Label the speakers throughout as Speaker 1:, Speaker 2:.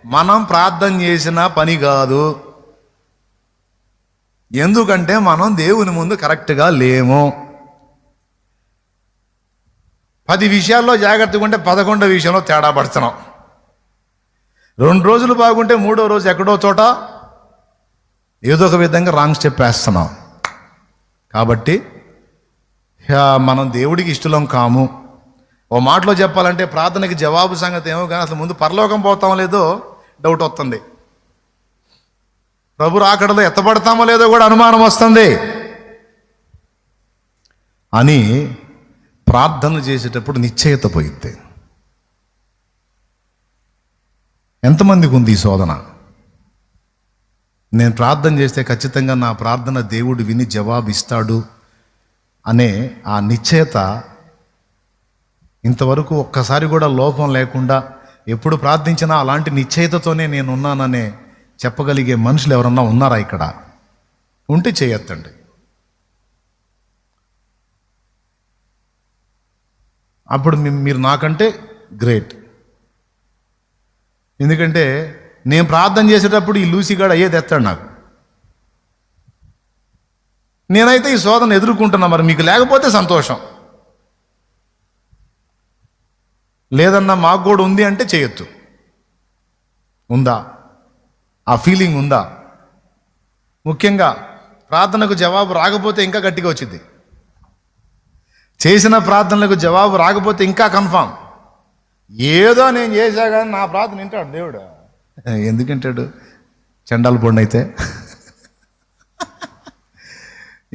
Speaker 1: మనం ప్రార్థన చేసిన పని కాదు. ఎందుకంటే మనం దేవుని ముందు కరెక్ట్గా లేము. 10 విషయాల్లో జాగ్రత్తగా ఉంటే 11 విషయంలో తేడా పడుతున్నాం. 2 రోజులు బాగుంటే 3వ రోజు ఎక్కడో చోట ఏదో ఒక విధంగా రాంగ్ స్టెప్ వేస్తున్నాం. కాబట్టి మనం దేవుడికి ఇష్టలం కాము. ఓ మాటలో చెప్పాలంటే ప్రార్థనకి జవాబు సంగతి ఏమో కానీ అసలు ముందు పరలోకం పోతామో లేదో డౌట్ వస్తుంది. ప్రభు రాకడలో ఎత్తబడతామో లేదో కూడా అనుమానం వస్తుంది. అని ప్రార్థన చేసేటప్పుడు నిశ్చయత పోయిద్ది. ఎంతమందికి ఉంది ఈ శోధన? నేను ప్రార్థన చేస్తే ఖచ్చితంగా నా ప్రార్థన దేవుడు విని జవాబు ఇస్తాడు అనే ఆ నిశ్చయత ఇంతవరకు ఒక్కసారి కూడా లోపం లేకుండా ఎప్పుడు ప్రార్థించినా అలాంటి నిశ్చయతతోనే నేనున్నాననే చెప్పగలిగే మనుషులు ఎవరన్నా ఉన్నారా ఇక్కడ? ఉంటే చేయొద్దండి. అప్పుడు మీరు నాకంటే గ్రేట్. ఎందుకంటే నేను ప్రార్థన చేసేటప్పుడు ఈ లూసిగాడు అయ్యేది ఎత్తాడు నాకు. నేనైతే ఈ శోధన ఎదుర్కొంటున్నా. మరి మీకు లేకపోతే సంతోషం. లేదన్నా మాకు కూడా ఉంది అంటే చేయొచ్చు. ఉందా? ఆ ఫీలింగ్ ఉందా? ముఖ్యంగా ప్రార్థనకు జవాబు రాకపోతే ఇంకా గట్టిగా వచ్చింది. చేసిన ప్రార్థనలకు జవాబు రాకపోతే ఇంకా కన్ఫామ్. ఏదో నేను చేశా కానీ నా ప్రార్థన వింటాడు దేవుడు. ఎందుకు వింటాడు? చండాల పొండి అయితే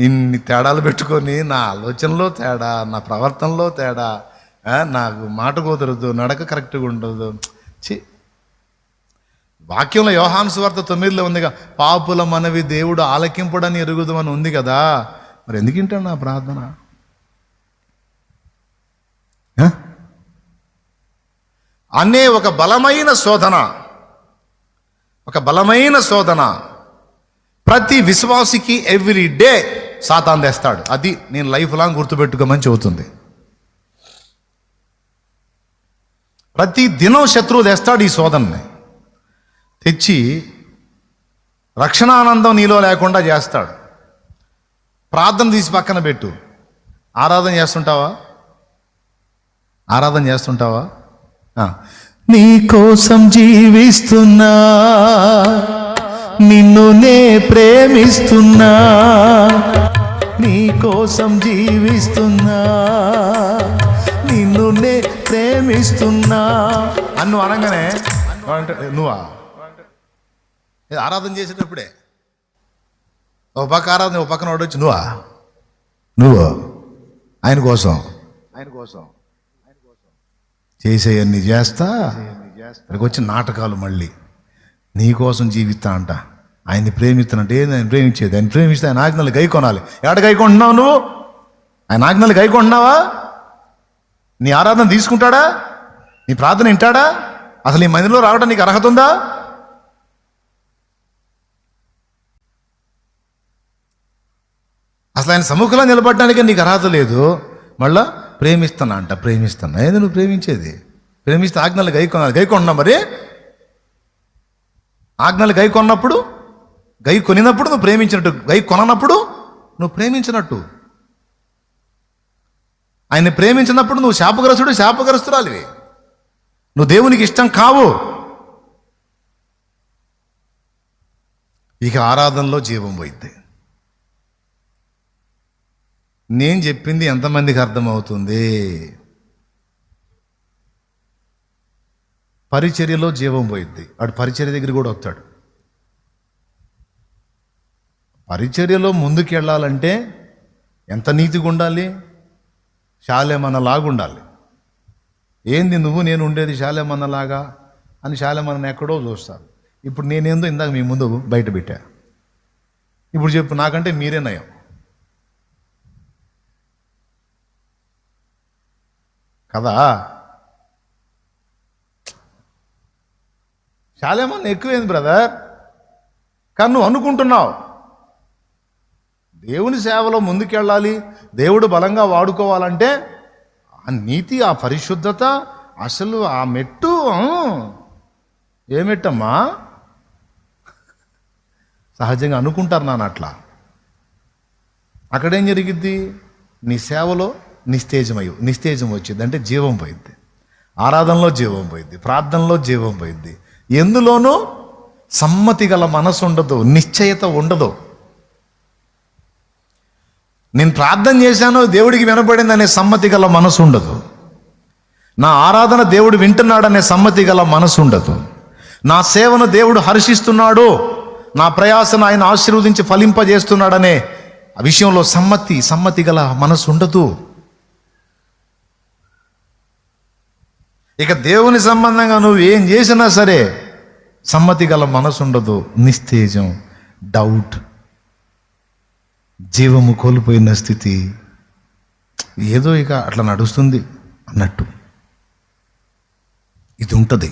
Speaker 1: ఇన్ని తేడాలు పెట్టుకొని నా ఆలోచనలో తేడా, నా ప్రవర్తనలో తేడా, నాకు మాట కుదరదు, నడక కరెక్ట్గా ఉండదు. వాక్యంలో యోహాను సువార్త 9లో ఉందిగా, పాపుల మనవి దేవుడు ఆలకింపుడని ఎరుగుదు అని ఉంది కదా. మరి ఎందుకు వింటాడు నా ప్రార్థన? అనే ఒక బలమైన శోధన ప్రతి విశ్వాసికి ఎవ్రీ డే సాతాను తెస్తాడు. అది నేను లైఫ్ లాంగ్ గుర్తుపెట్టుకోమని చెబుతుంది. ప్రతి దినం శత్రువు తెస్తాడు ఈ శోధనని. తెచ్చి రక్షణానందం నీలో లేకుండా చేస్తాడు. ప్రార్థన తీసి పక్కన పెట్టు. ఆరాధన చేస్తుంటావా? నీ కోసం జీవిస్తున్నా, నిన్ను నే ప్రేమిస్తున్నా, నీ కోసం జీవిస్తున్నా, నిన్ను నే ప్రేమిస్తున్నా అన్ను అనగానే నువ్వా ఆరాధన చేసేటప్పుడే ఓ పక్క ఆరాధన, ఓ పక్కన వాడు వచ్చి నువ్వు ఆయన కోసం చేసేయన్ని చేస్తా, ఇక్కడికి వచ్చి నాటకాలు మళ్ళీ నీ కోసం జీవిస్తా అంట. ఆయన్ని ప్రేమిస్తానంటే ఏంది ఆయన ప్రేమించేది? ఆయన ప్రేమిస్తే ఆయన ఆజ్ఞలు గైకొనాలి. ఎక్కడ గైకొంటున్నావు నువ్వు? ఆయన ఆజ్ఞలు గైకొంటున్నావా? నీ ఆరాధన తీసుకుంటాడా? నీ ప్రార్థన వింటాడా? అసలు ఈ మందిలో రావడం నీకు అర్హత ఉందా? అసలు ఆయన సముఖంలో నిలబడడానికి నీకు అర్హత లేదు. మళ్ళా ప్రేమిస్తున్నా. ఏది నువ్వు ప్రేమించేది? ప్రేమిస్తే ఆజ్ఞలు గైకొనాలి. గైకొంటున్నావు. మరి ఆజ్ఞలు గైకొన్నప్పుడు, కొనినప్పుడు నువ్వు ప్రేమించినట్టు, కొననప్పుడు నువ్వు ప్రేమించినట్టు. ఆయన్ని ప్రేమించినప్పుడు నువ్వు శాపగ్రస్తురాలివి. నువ్వు దేవునికి ఇష్టం కావు. ఇక ఆరాధనలో జీవం పోయింది. నేను చెప్పింది ఎంతమందికి అర్థమవుతుంది? పరిచర్యలో జీవం పోయిద్ది. వాడు పరిచర్య దగ్గర కూడా వస్తాడు. పరిచర్యలో ముందుకు వెళ్ళాలంటే ఎంత నీతిగా ఉండాలి? శాలేమన్నలాగా. ఏంది నువ్వు నేను ఉండేది శాలేమన్నలాగా అని శాలేమన్నని ఎక్కడో చూస్తారు. ఇప్పుడు నేనేందో ఇందాక మీ ముందు బయట పెట్టా. ఇప్పుడు చెప్పు, నాకంటే మీరే నయం కదా. శాలేమన్న ఎక్కువైంది బ్రదర్. కానీ నువ్వు అనుకుంటున్నావు దేవుని సేవలో ముందుకెళ్ళాలి, దేవుడు బలంగా వాడుకోవాలంటే ఆ నీతి, ఆ పరిశుద్ధత, అసలు ఆ మెట్టు ఏమిటమ్మా? సహజంగా అనుకుంటారు నాన్న అట్లా. అక్కడేం జరిగిద్ది? నీ సేవలో నిస్తేజం వచ్చింది అంటే జీవం పోయిద్ది. ఆరాధనలో జీవం పోయిద్ది, ప్రార్థనలో జీవం పోయిద్ది. ఎందులోనూ సమ్మతి గల మనసు ఉండదు, నిశ్చయత ఉండదు. నేను ప్రార్థన చేశాను, దేవుడికి వినపడింది అనే సమ్మతి గల మనసు ఉండదు. నా ఆరాధన దేవుడు వింటున్నాడనే సమ్మతి గల మనసు ఉండదు. నా సేవను దేవుడు హర్షిస్తున్నాడు, నా ప్రయాసను ఆయన ఆశీర్వదించి ఫలింపజేస్తున్నాడనే ఆ విషయంలో సమ్మతి గల మనసు ఉండదు. ఇక దేవుని సంబంధంగా నువ్వు ఏం చేసినా సరే సమ్మతి గల మనసు ఉండదు. నిస్తేజం, డౌట్, జీవము కోల్పోయిన స్థితి, ఏదో ఇక అట్లా నడుస్తుంది అన్నట్టు ఇది ఉంటుంది.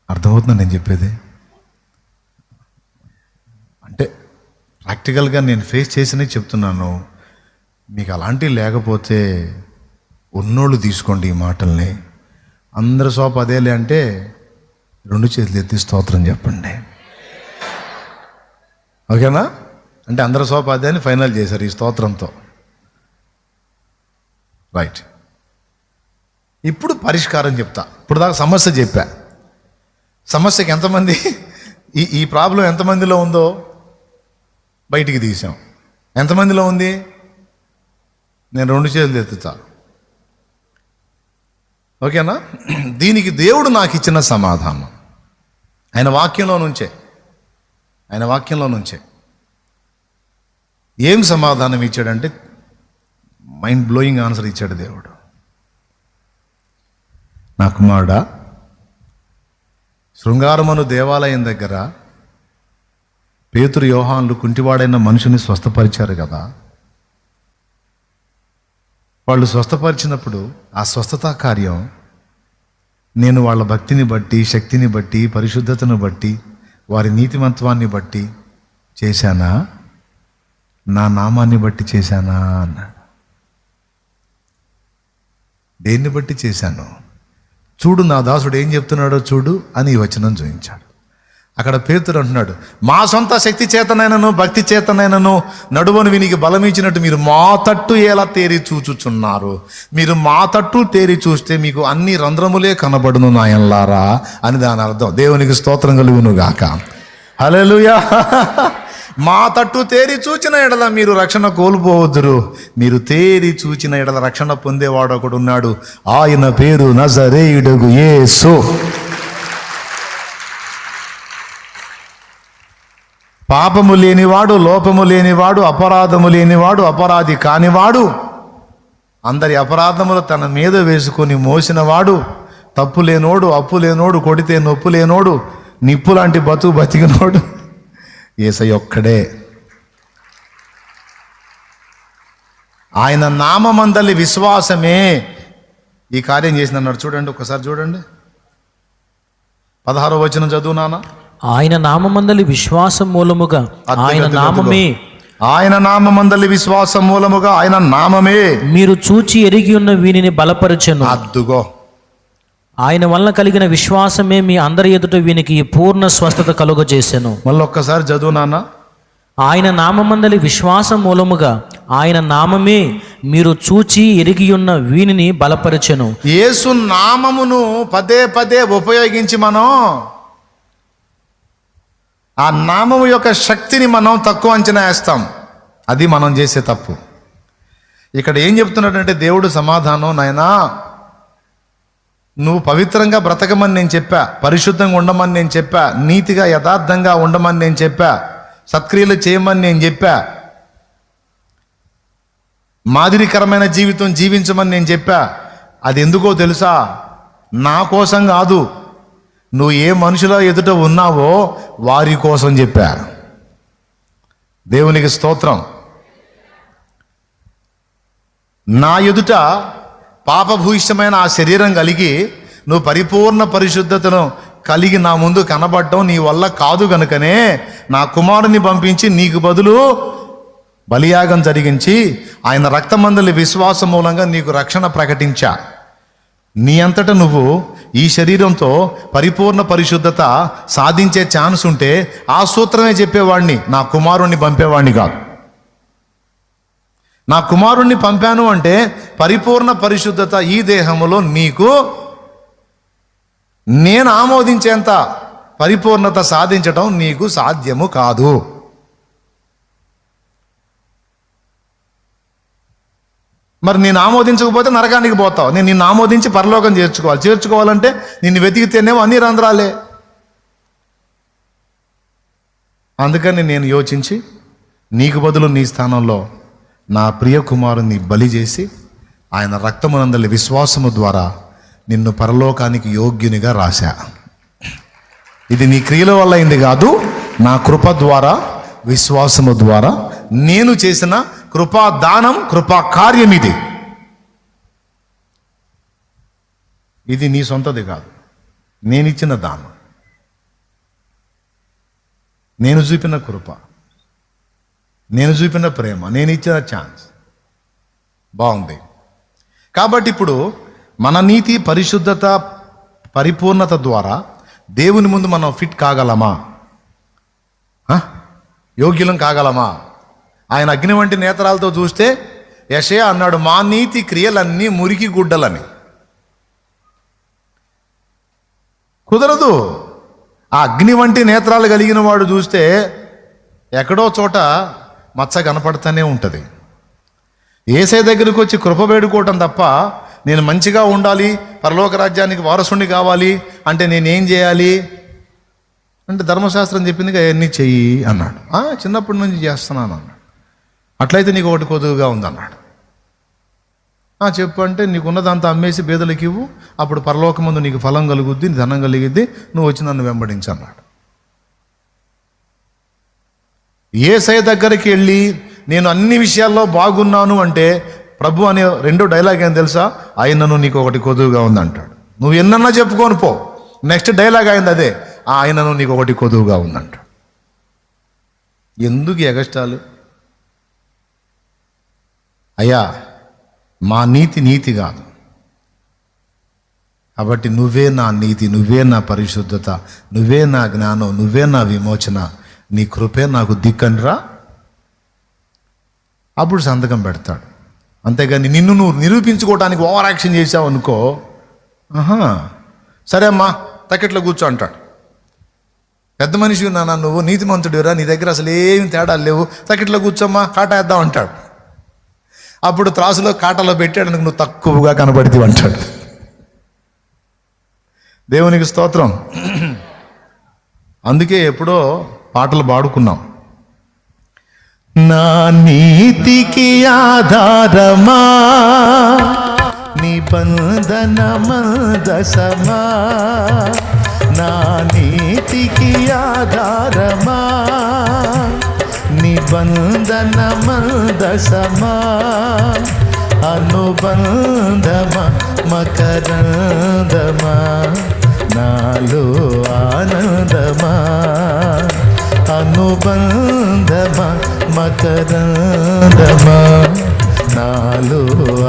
Speaker 1: అర్థమవుతుందా నేను చెప్పేది? అంటే ప్రాక్టికల్గా నేను ఫేస్ చేసినవి చెప్తున్నాను. మీకు అలాంటివి లేకపోతే ఉన్నోళ్ళు తీసుకోండి ఈ మాటల్ని. అందరి సోప అదేలే అంటే 2 చేతులు ఎత్తి స్తోత్రం చెప్పండి. ఓకేనా? అంటే అందరి సోప అదే అని ఫైనల్ చేశారు ఈ స్తోత్రంతో. రైట్. ఇప్పుడు పరిష్కారం చెప్తా. ఇప్పుడు దాకా సమస్య చెప్పా. సమస్యకి ఎంతమంది ఈ ప్రాబ్లం ఎంతమందిలో ఉందో బయటికి తీసాం. ఎంతమందిలో ఉంది? నేను 2 చేతులు ఎత్తుతా. ఓకేనా? దీనికి దేవుడు నాకు ఇచ్చిన సమాధానం ఆయన వాక్యంలో నుంచే ఏం సమాధానం ఇచ్చాడంటే మైండ్ బ్లోయింగ్ ఆన్సర్ ఇచ్చాడు దేవుడు. నా కుమారుడా, శృంగారమను దేవాలయం దగ్గర పేతురు, యోహాన్లు కుంటివాడైన మనుషుని స్వస్థపరిచారు కదా. వాళ్ళు స్వస్థపరిచినప్పుడు ఆ స్వస్థతా కార్యం నేను వాళ్ళ భక్తిని బట్టి, శక్తిని బట్టి, పరిశుద్ధతను బట్టి, వారి నీతిమంత్వాన్ని బట్టి చేశానా, నా నామాన్ని బట్టి చేశానా అన్నాడు. దేన్ని బట్టి చేశాను? చూడు నా దాసుడు ఏం చెప్తున్నాడో చూడు అని ఈ వచనం చూపించాడు. అక్కడ పేతురు అంటున్నాడు, మా సొంత శక్తి చేతనైనను భక్తి చేతనైనను నడువను వినికి బలమిచ్చినట్టు మీరు మా తట్టు ఎలా తేరి చూచుచున్నారు. మీరు మా తట్టు తేరి చూస్తే మీకు అన్ని రంధ్రములే కనబడును నాయనలారా అని దాని అర్థం. దేవునికి స్తోత్రం కలుగును గాక. హల్లెలూయా. మా తట్టు తేరి చూచిన ఎడల మీరు రక్షణ కోల్పోవద్దురు. మీరు తేరి చూచిన ఎడల రక్షణ పొందేవాడు ఒకడు ఉన్నాడు, ఆయన పేరు నజరేయుడగు యేసు. పాపము లేనివాడు, లోపము లేనివాడు, అపరాధము లేనివాడు, అపరాధి కానివాడు, అందరి అపరాధములు తన మీద వేసుకొని మోసినవాడు, తప్పు లేనోడు, అప్పు లేనోడు, కొడితే నొప్పు లేనోడు, నిప్పు లాంటి బతికినోడు యేసయ్య ఒక్కడే. ఆయన నామమందలి విశ్వాసమే ఈ కార్యం చేసిందన్నాడు. చూడండి, ఒకసారి చూడండి. 16వ వచనం చదువు నాన్న.
Speaker 2: ఆయన నామమందలి విశ్వాసం మూలముగా ఆయన
Speaker 1: నామమందలి విశ్వాసం మూలముగా ఆయన నామమే
Speaker 2: మీరు చూచి ఎరిగి ఉన్న వీనిని బలపరచెను.
Speaker 1: అద్దుగో,
Speaker 2: ఆయన వలన కలిగిన విశ్వాసమే మీ అందరి ఎదుట వీనికి పూర్ణ స్వస్థత కలుగజేసెను.
Speaker 1: మళ్ళీ ఒక్కసారి చదువు నాన్న.
Speaker 2: ఆయన నామమందలి విశ్వాసం మూలముగా ఆయన నామమే మీరు చూచి ఎరిగి ఉన్న వీనిని బలపరచెను.
Speaker 1: యేసు నామమును పదే పదే ఉపయోగించి మనం ఆ నామము యొక్క శక్తిని మనం తక్కువ అంచనా వేస్తాం. అది మనం చేసే తప్పు. ఇక్కడ ఏం చెప్తున్నాడంటే దేవుడు సమాధానం, నాయనా నువ్వు పవిత్రంగా బ్రతకమని నేను చెప్పా, పరిశుద్ధంగా ఉండమని నేను చెప్పా, నీతిగా యథార్థంగా ఉండమని నేను చెప్పా, సత్క్రియలు చేయమని నేను చెప్పా, మాదిరికరమైన జీవితం జీవించమని నేను చెప్పా. అది ఎందుకో తెలుసా? నా కోసం కాదు, నువ్వు ఏ మనుషుల ఎదుట ఉన్నావో వారి కోసం చెప్పా. దేవునికి స్తోత్రం. నా ఎదుట పాపభూయిష్టమైన ఆ శరీరం కలిగి నువ్వు పరిపూర్ణ పరిశుద్ధతను కలిగి నా ముందు కనబడటం నీ వల్ల కాదు గనుకనే నా కుమారుని పంపించి నీకు బదులు బలియాగం జరిగించి ఆయన రక్తమందలి విశ్వాసం మూలంగా నీకు రక్షణ ప్రకటించా. నీ అంతటా నువ్వు ఈ శరీరంతో పరిపూర్ణ పరిశుద్ధత సాధించే ఛాన్స్ ఉంటే ఆ సూత్రమే చెప్పేవాడిని, నా కుమారుణ్ణి పంపేవాడిని కాదు. నా కుమారుణ్ణి పంపాను అంటే పరిపూర్ణ పరిశుద్ధత ఈ దేహములో నీకు నేను ఆమోదించేంత పరిపూర్ణత సాధించటం నీకు సాధ్యము కాదు. మరి నేను ఆమోదించకపోతే నరకానికి పోతావు. నేను నిన్ను ఆమోదించి పరలోకం చేర్చుకోవాలంటే నిన్ను వెతికితేనేమో అన్ని రంధ్రాలే. అందుకని నేను యోచించి నీకు బదులు నీ స్థానంలో నా ప్రియ కుమారుని బలి చేసి ఆయన రక్తమునందలి విశ్వాసము ద్వారా నిన్ను పరలోకానికి యోగ్యునిగా రాశా. ఇది నీ క్రియల వల్ల అయింది కాదు, నా కృప ద్వారా విశ్వాసము ద్వారా నేను చేసిన కృపా దానం, కృపా కార్యం ఇది నీ సొంతది కాదు, నేనిచ్చిన దానం, నేను చూపిన కృప, నేను చూపిన ప్రేమ, నేను ఇచ్చిన ఛాన్స్. బాగుంది. కాబట్టి ఇప్పుడు మన నీతి, పరిశుద్ధత, పరిపూర్ణత ద్వారా దేవుని ముందు మనం ఫిట్ కాగలమా? యోగ్యులం కాగలమా? ఆయన అగ్ని వంటి నేత్రాలతో చూస్తే యెషయా అన్నాడు, మా నీతి క్రియలన్నీ మురికి గుడ్డలని. కుదరదు. ఆ అగ్ని వంటి నేత్రాలు కలిగిన వాడు చూస్తే ఎక్కడో చోట మచ్చ కనపడుతూనే ఉంటుంది. యేసయ్య దగ్గరికి వచ్చి కృప వేడుకోవటం తప్ప, నేను మంచిగా ఉండాలి, పరలోక రాజ్యానికి వారసుని కావాలి అంటే నేనేం చేయాలి అంటే ధర్మశాస్త్రం చెప్పింది అవన్నీ చెయ్యి అన్నాడు. చిన్నప్పటి నుంచి చేస్తున్నాను అన్నాడు. అట్లయితే నీకు ఒకటి కొద్దుగా ఉందన్నాడు. చెప్పు అంటే నీకున్నదంతా అమ్మేసి బేదలకు ఇవ్వు, అప్పుడు పరలోకమందు నీకు ఫలం కలుగుద్ది, ధనం కలిగిద్ది, నువ్వు వచ్చి నన్ను వెంబడించు అన్నాడు. యేసయ్య దగ్గరికి వెళ్ళి నేను అన్ని విషయాల్లో బాగున్నాను అంటే ప్రభు అనే రెండో డైలాగ్ ఏం తెలుసా? ఆయనను నీకు ఒకటి కొదువుగా ఉంది అంటాడు. నువ్వు ఎన్నన్నా చెప్పుకొని పో, నెక్స్ట్ డైలాగ్ అయింది అదే, ఆయనను నీకు ఒకటి కొదువుగా ఉందంటాడు. ఎందుకు ఎగస్టాలు? అయ్యా, మా నీతి కాదు, కాబట్టి నువ్వే నా నీతి, నువ్వే నా పరిశుద్ధత, నువ్వే నా జ్ఞానం, నువ్వే నా విమోచన, నీ కృపే నాకు దిక్కనిరా. అప్పుడు సంతకం పెడతాడు. అంతేగాని నిన్ను నువ్వు నిరూపించుకోవడానికి ఓవర్ యాక్షన్ చేసావు అనుకో, సరే అమ్మా తక్కెట్లో కూర్చో అంటాడు. పెద్ద మనిషి నాన్న, నువ్వు నీతిమంతుడిరా, నీ దగ్గర అసలు ఏమి తేడాలు లేవు, తక్కెట్లో కూర్చోమ్మా, కాటా వేద్దాం అంటాడు. అప్పుడు త్రాసులో కాటలో పెట్టాడు, నువ్వు తక్కువగా కనబడితే అంటాడు. దేవునికి స్తోత్రం. అందుకే ఎప్పుడో పాటలు పాడుకున్నాం, నా నీతికి ఆధారమా నిబంధన మందసమా, నా నీతికి ఆధారమా నిబంధన మందసమా, అనుబంధమా మకరందమా, నాలో ఆనందమా, అనుబంధమా మకరందమా, నాలో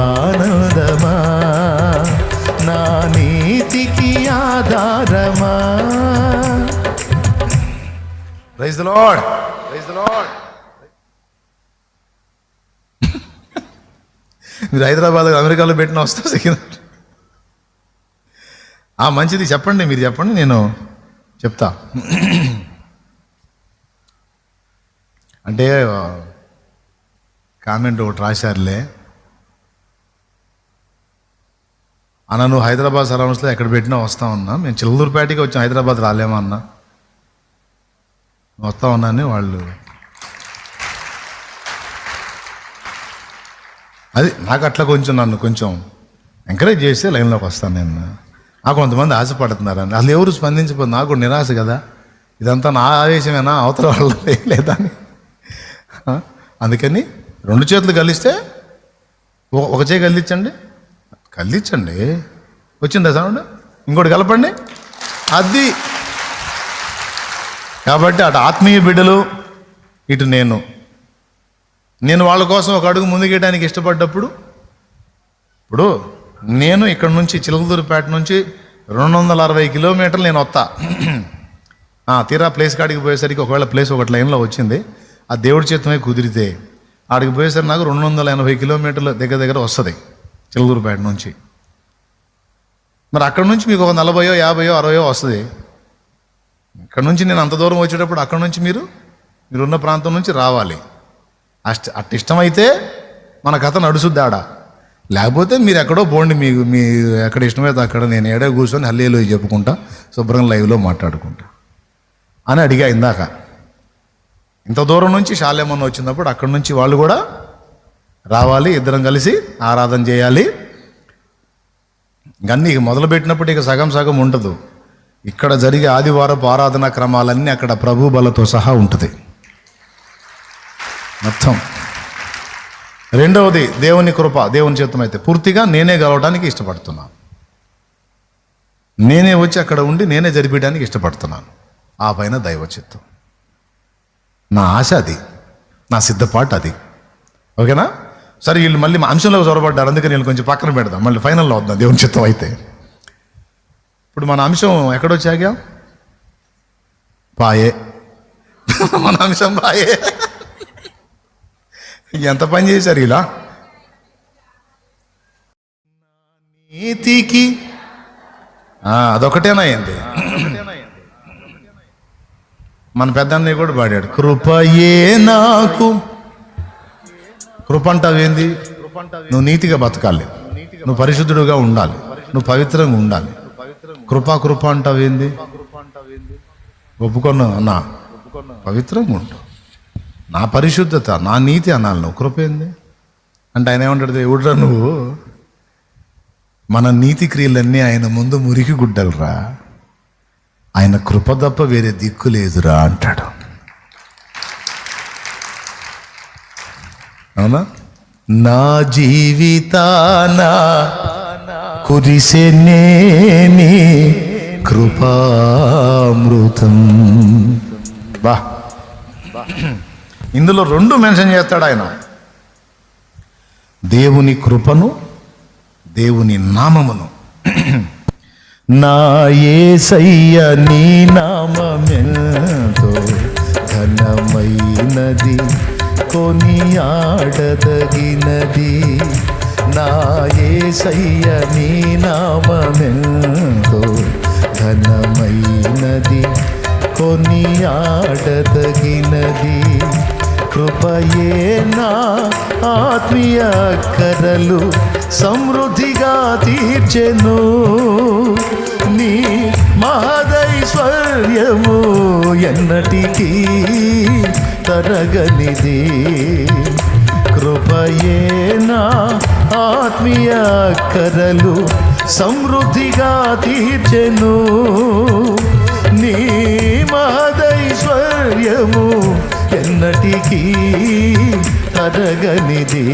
Speaker 1: ఆనందమా, నా నీతికి ఆధారమా. Praise the Lord, praise the Lord. మీరు హైదరాబాద్ అమెరికాలో పెట్టిన వస్తా మంచిది, చెప్పండి, మీరు చెప్పండి, నేను చెప్తా. అంటే కామెంట్ ఒకటి రాశారులే అన్న, నువ్వు హైదరాబాద్ సరౌండ్స్లో ఎక్కడ పెట్టినా వస్తా ఉన్నా, మేము చిల్లూరుపేటకి వచ్చాం, హైదరాబాద్ రాలేమా అన్నా, వస్తా ఉన్నాను. వాళ్ళు అది నాకు అట్లా నన్ను కొంచెం ఎంకరేజ్ చేస్తే లైన్లోకి వస్తాను నేను. నాకు కొంతమంది ఆశపడుతున్నారని, అసలు ఎవరు స్పందించిపోతుంది, నాకు కూడా నిరాశ కదా, ఇదంతా నా ఆవేశమేనా, అవతల వాళ్ళు లేదా అని. అందుకని రెండు చేతులు కలిస్తే ఒక చేయి కదిలించండి, వచ్చిందా సౌండ్, ఇంకోటి కలపండి, అది. కాబట్టి అటు ఆత్మీయ బిడ్డలు, ఇటు నేను వాళ్ళ కోసం ఒక అడుగు ముందుకేయడానికి ఇష్టపడ్డప్పుడు, ఇప్పుడు నేను ఇక్కడ నుంచి చిలకలూరుపేట నుంచి 260 కిలోమీటర్లు నేను వస్తా. తీరా ప్లేస్ కాడికి పోయేసరికి ఒకవేళ ప్లేస్ ఒకటి లైన్లో వచ్చింది, ఆ దేవుడి చేతమే కుదిరితే ఆడికి పోయేసరికి నాకు 280 కిలోమీటర్ల దగ్గర వస్తుంది చిలకలూరుపేట నుంచి. మరి అక్కడ నుంచి మీకు ఒక 40, 50, 60 వస్తుంది. ఇక్కడ నుంచి నేను అంత దూరం వచ్చేటప్పుడు అక్కడ నుంచి మీరున్న ప్రాంతం నుంచి రావాలి. అట్ట ఇష్టమైతే మన కథ నడుచుద్దాడా, లేకపోతే మీరు ఎక్కడో పోండి, మీ ఎక్కడ ఇష్టమైతే అక్కడ, నేను ఏడే కూర్చొని హల్లేలు చెప్పుకుంటా శుభ్రంగా లైవ్లో మాట్లాడుకుంటా అని అడిగా ఇందాక. ఇంత దూరం నుంచి శాలేమన్న వచ్చినప్పుడు అక్కడి నుంచి వాళ్ళు కూడా రావాలి, ఇద్దరం కలిసి ఆరాధన చేయాలి. గన్నీ మొదలుపెట్టినప్పుడు ఇక సగం సగం ఉండదు. ఇక్కడ జరిగే ఆదివారపు ఆరాధనా క్రమాలన్నీ అక్కడ ప్రభు బలతో సహా ఉంటుంది మొత్తం. రెండవది దేవుని కృప, దేవుని చిత్తం అయితే పూర్తిగా నేనే గెలవడానికి ఇష్టపడుతున్నాను. నేనే వచ్చి అక్కడ ఉండి నేనే జరిపించడానికి ఇష్టపడుతున్నాను. ఆ పైన దైవ చిత్తం. నా ఆశ అది, నా సిద్ధపాటు అది. ఓకేనా? సరే, వీళ్ళు మళ్ళీ మా అంశంలో చొరబడ్డారు, అందుకని వీళ్ళు కొంచెం పక్కన పెడదాం, మళ్ళీ ఫైనల్లో వద్దాం దేవుని చిత్తం అయితే. ఇప్పుడు మన అంశం ఎక్కడొచ్చాగా? పాయే. మన అంశం పాయే. ఎంత పని చేశారు ఇలా. నీతికి అదొకటేనా ఏంటి? మన పెద్దన్నయ్య కూడా పాడాడు, కృపయే నాకు. కృప అంటావేంది? నువ్వు నీతిగా బతకాలి, నువ్వు పరిశుద్ధుడుగా ఉండాలి, నువ్వు పవిత్రంగా ఉండాలి. కృప అంటావేంది? ఒప్పుకున్నా అన్నా, పవిత్రంగా ఉంటావు, నా పరిశుద్ధత, నా నీతి అనాలి. నువ్వు కృప ఏంది అంటే ఆయన ఏమంటాడు, దేవుడురా నువ్వు, మన నీతి క్రియలన్నీ ఆయన ముందు మురికి గుడ్డలరా, ఆయన కృప తప్ప వేరే దిక్కు లేదురా అంటాడు. అవునా? నా జీవితాన కురిసెనేని కృపామృతం. బా, ఇందులో 2 మెన్షన్ చేస్తాడు ఆయన, దేవుని కృపను, దేవుని నామమును. నా యేసయ్య నీ నామమెంతో ఘనమైనది, కొనియాడదగినది. నా యేసయ్య నీ నామమెంతో ఘనమైనది, కొనియాడదగినది. కృపయే నా ఆత్మీయ కరలు సమృద్ధిగా తీర్చెను, నీ మహదైశ్వర్యము ఎన్నటికీ తరగనిది. కృపయే నా ఆత్మీయ కరలు సమృద్ధిగా తీర్చెను, నీ మహదైశ్వర్యము ఎన్నటికీ తరగనిది.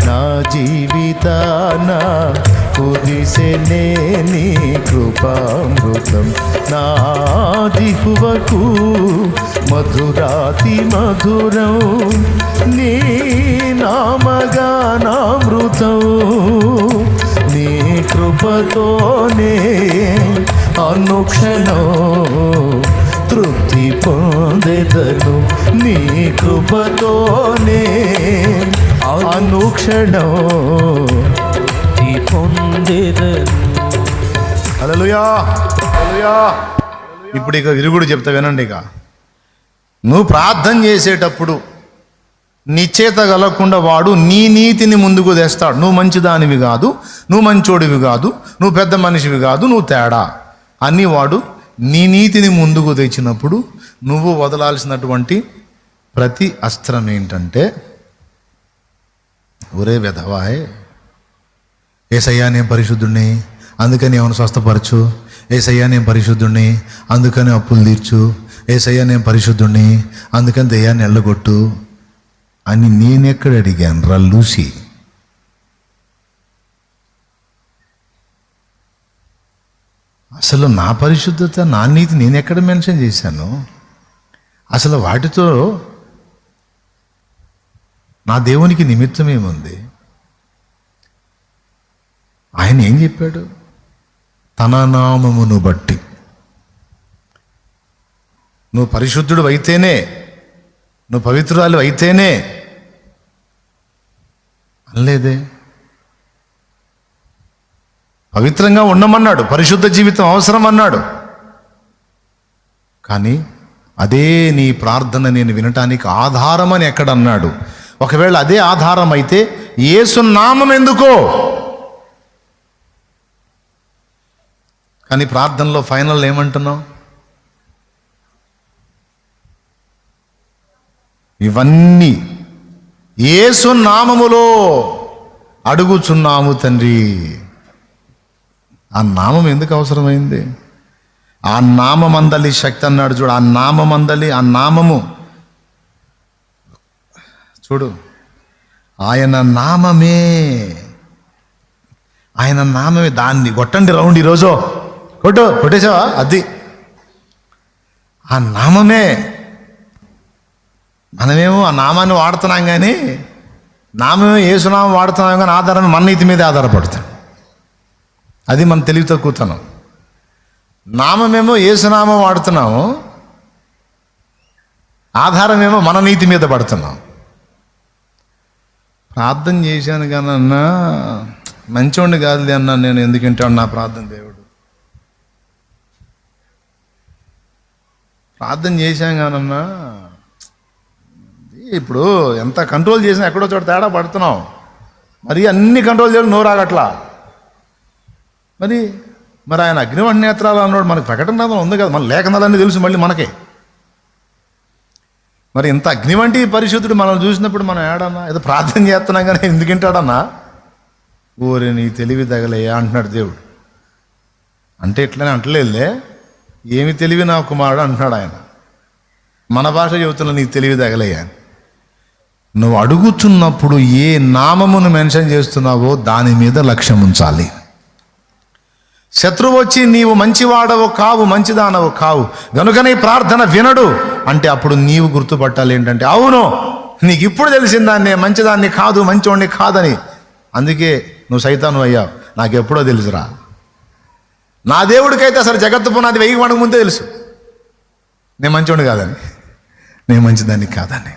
Speaker 1: నా జీవితాన కురిసెనే నీ కృపామృతం, నా దిహువకు మధురాతి మధురం, నీ నామగానామృతం. నీ కృపతోనే అనుక్షణం తృప్తి పొందెదను, నీ కృపతోనే అనుక్షణం పొందెదను. హల్లెలూయా, హల్లెలూయా. ఇప్పుడు ఇక విరుగుడు చెప్తా వినండి. ఇక నువ్వు ప్రార్థన చేసేటప్పుడు నిశ్చేత కలగకుండా వాడు నీ నీతిని ముందుకు తెస్తాడు. నువ్వు మంచిదానివి కాదు, నువ్వు మంచోడివి కాదు, నువ్వు పెద్ద మనిషివి కాదు, నువ్వు తేడా అని వాడు నీ నీతిని ముందుకు తెచ్చినప్పుడు నువ్వు వదలాల్సినటువంటి ప్రతి అస్త్రం ఏంటంటే, ఒరే వెధవాయ్, ఏసయ్యా నేను పరిశుద్ధుడిని అందుకని ఏమైనా స్వస్థపరచు, ఏసయ్యా నేను పరిశుద్ధుడిని అందుకని అప్పులు తీర్చు, ఏసయ్యా నేను పరిశుద్ధుడిని అందుకని దయ్యాన్ని ఎల్లగొట్టు అని నేనెక్కడ అడిగాను రా లూసి? అసలు నా పరిశుద్ధత, నా నీతి నేను ఎక్కడ మెన్షన్ చేశాను? అసలు వాటితో నా దేవునికి నిమిత్తం ఏముంది? ఆయన ఏం చెప్పాడు? తన నామమును బట్టి. నువ్వు పరిశుద్ధుడు అయితేనే, నువ్వు పవిత్రురాలు అయితేనే అనలేదే. పవిత్రంగా ఉండమన్నాడు, పరిశుద్ధ జీవితం అవసరం అన్నాడు. కానీ అదే నీ ప్రార్థన నేను వినటానికి ఆధారం అని ఎక్కడ అన్నాడు? ఒకవేళ అదే ఆధారం అయితే యేసు నామం ఎందుకో? కానీ ప్రార్థనలో ఫైనల్ ఏమంటున్నావు? ఇవన్నీ యేసు నామములో అడుగుచున్నాము తండ్రి. ఆ నామం ఎందుకు అవసరమైంది? ఆ నామమందలి శక్తి అన్నాడు చూడు. ఆ నామమందలి, ఆ నామము చూడు, ఆయన నామమే, ఆయన నామమే. దాన్ని కొట్టండి రౌండ్ ఈరోజు, కొట్టేసావా? అది ఆ నామమే. మనమేమో ఆ నామాన్ని వాడుతున్నాం, కానీ నామమే యేసునామం వాడుతున్నాం, కానీ ఆధారం మన నీతి మీదే ఆధారపడతాం. అది మన తెలివి తక్కువతనం. నామమేమో యేసునామం వాడుతున్నాము, ఆధారమేమో మన నీతి మీద పడుతున్నాం. ప్రార్థన చేశాను కానీ అన్నా, మంచోడిని కాదులే అన్నా నేను, ఎందుకంటే నా ప్రార్థన దేవుడు. ప్రార్థన చేశాను కానన్నా, ఇప్పుడు ఎంత కంట్రోల్ చేసినా ఎక్కడో చోట తేడా పడుతున్నావు. మరి అన్ని కంట్రోల్ చేయడం నోరాగట్లా. మరి ఆయన అగ్నివంట నేత్రాలు అన్నాడు. మనకు ప్రకటన ఉంది కదా, మన లేఖనాలన్నీ తెలుసు మళ్ళీ మనకే. మరి ఇంత అగ్నివంటి పరిశుద్ధుడు మనం చూసినప్పుడు మనం ఏడన్నా ఏదో ప్రార్థన చేస్తున్నాం కానీ ఎందుకంటాడన్నా? ఓరే నీ తెలివి తగలయ్యా అంటున్నాడు దేవుడు. అంటే ఇట్లనే అంటలేదులే, ఏమి తెలివి నా కుమారుడు అంటున్నాడు ఆయన. మన భాష చెబుతున్నా నీకు తెలివి తగలయ్యా. నువ్వు అడుగుతున్నప్పుడు ఏ నామమును మెన్షన్ చేస్తున్నావో దాని మీద లక్ష్యం ఉంచాలి. శత్రువు వచ్చి నీవు మంచివాడవు కావు, మంచిదానవు కావు గనుక నీ ప్రార్థన వినడు అంటే అప్పుడు నీవు గుర్తుపట్టాలి ఏంటంటే, అవును నీకు ఇప్పుడు తెలిసిందాన్ని మంచిదాన్ని కాదు, మంచివాడిని కాదని. అందుకే నువ్వు సైతాను అయ్యావు. నాకు ఎప్పుడో తెలుసురా. నా దేవుడికైతే అసలు జగత్తు పునాది 1000 పండుగ ముందే తెలుసు నేను మంచివాడిని కాదని, నేను మంచిదాన్ని కాదని.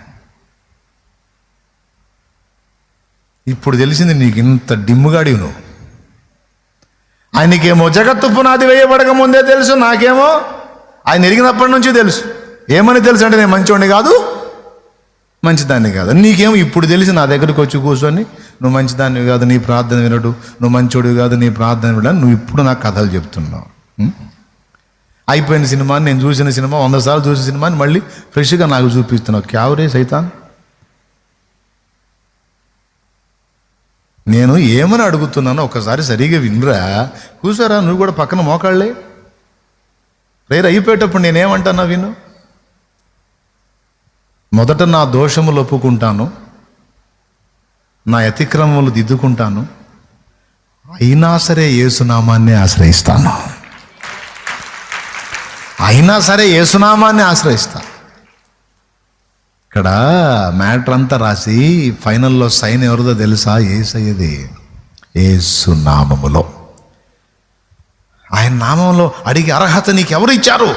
Speaker 1: ఇప్పుడు తెలిసింది నీకు ఇంత డిమ్ముగాడివి నువ్వు. ఆయనకేమో జగత్తు పునాది వేయబడక ముందే తెలుసు, నాకేమో ఆయన ఎరిగినప్పటి నుంచి తెలుసు. ఏమని తెలుసు అంటే నేను మంచివాడిని కాదు, మంచిదాన్ని కాదు. నీకేమో ఇప్పుడు తెలిసి నా దగ్గరికి వచ్చి కూర్చొని నువ్వు మంచిదాన్ని కాదు, నీ ప్రార్థన వినడు, నువ్వు మంచోడు కాదు, నీ ప్రార్థన వినడు, నువ్వు ఇప్పుడు నాకు కథలు చెప్తున్నావు. అయిపోయిన సినిమాని, నేను చూసిన సినిమా 100 సార్లు చూసిన సినిమాని మళ్ళీ ఫ్రెష్గా నాకు చూపిస్తున్నావు. క్యావరే సైతాన్. నేను ఏమని అడుగుతున్నానో ఒకసారి సరిగా వినరా. కూర్చోరా, నువ్వు కూడా పక్కన మోకాళ్ళే. ప్రేయర్ అయిపోయేటప్పుడు నేనేమంటానా విను. మొదట నా దోషములు ఒప్పుకుంటాను, నా అతిక్రమములు దిద్దుకుంటాను, అయినా సరే యేసునామాన్ని ఆశ్రయిస్తాను. అయినా సరే యేసునామాన్ని ఆశ్రయిస్తాను. ఇక్కడ మ్యాటర్ అంతా రాసి ఫైనల్లో సైన్ ఎవరిదో తెలుసా? యేసయ్యది. యేసు నామములో, ఆయన నామంలో అడిగే అర్హత నీకు ఎవరు ఇచ్చారు?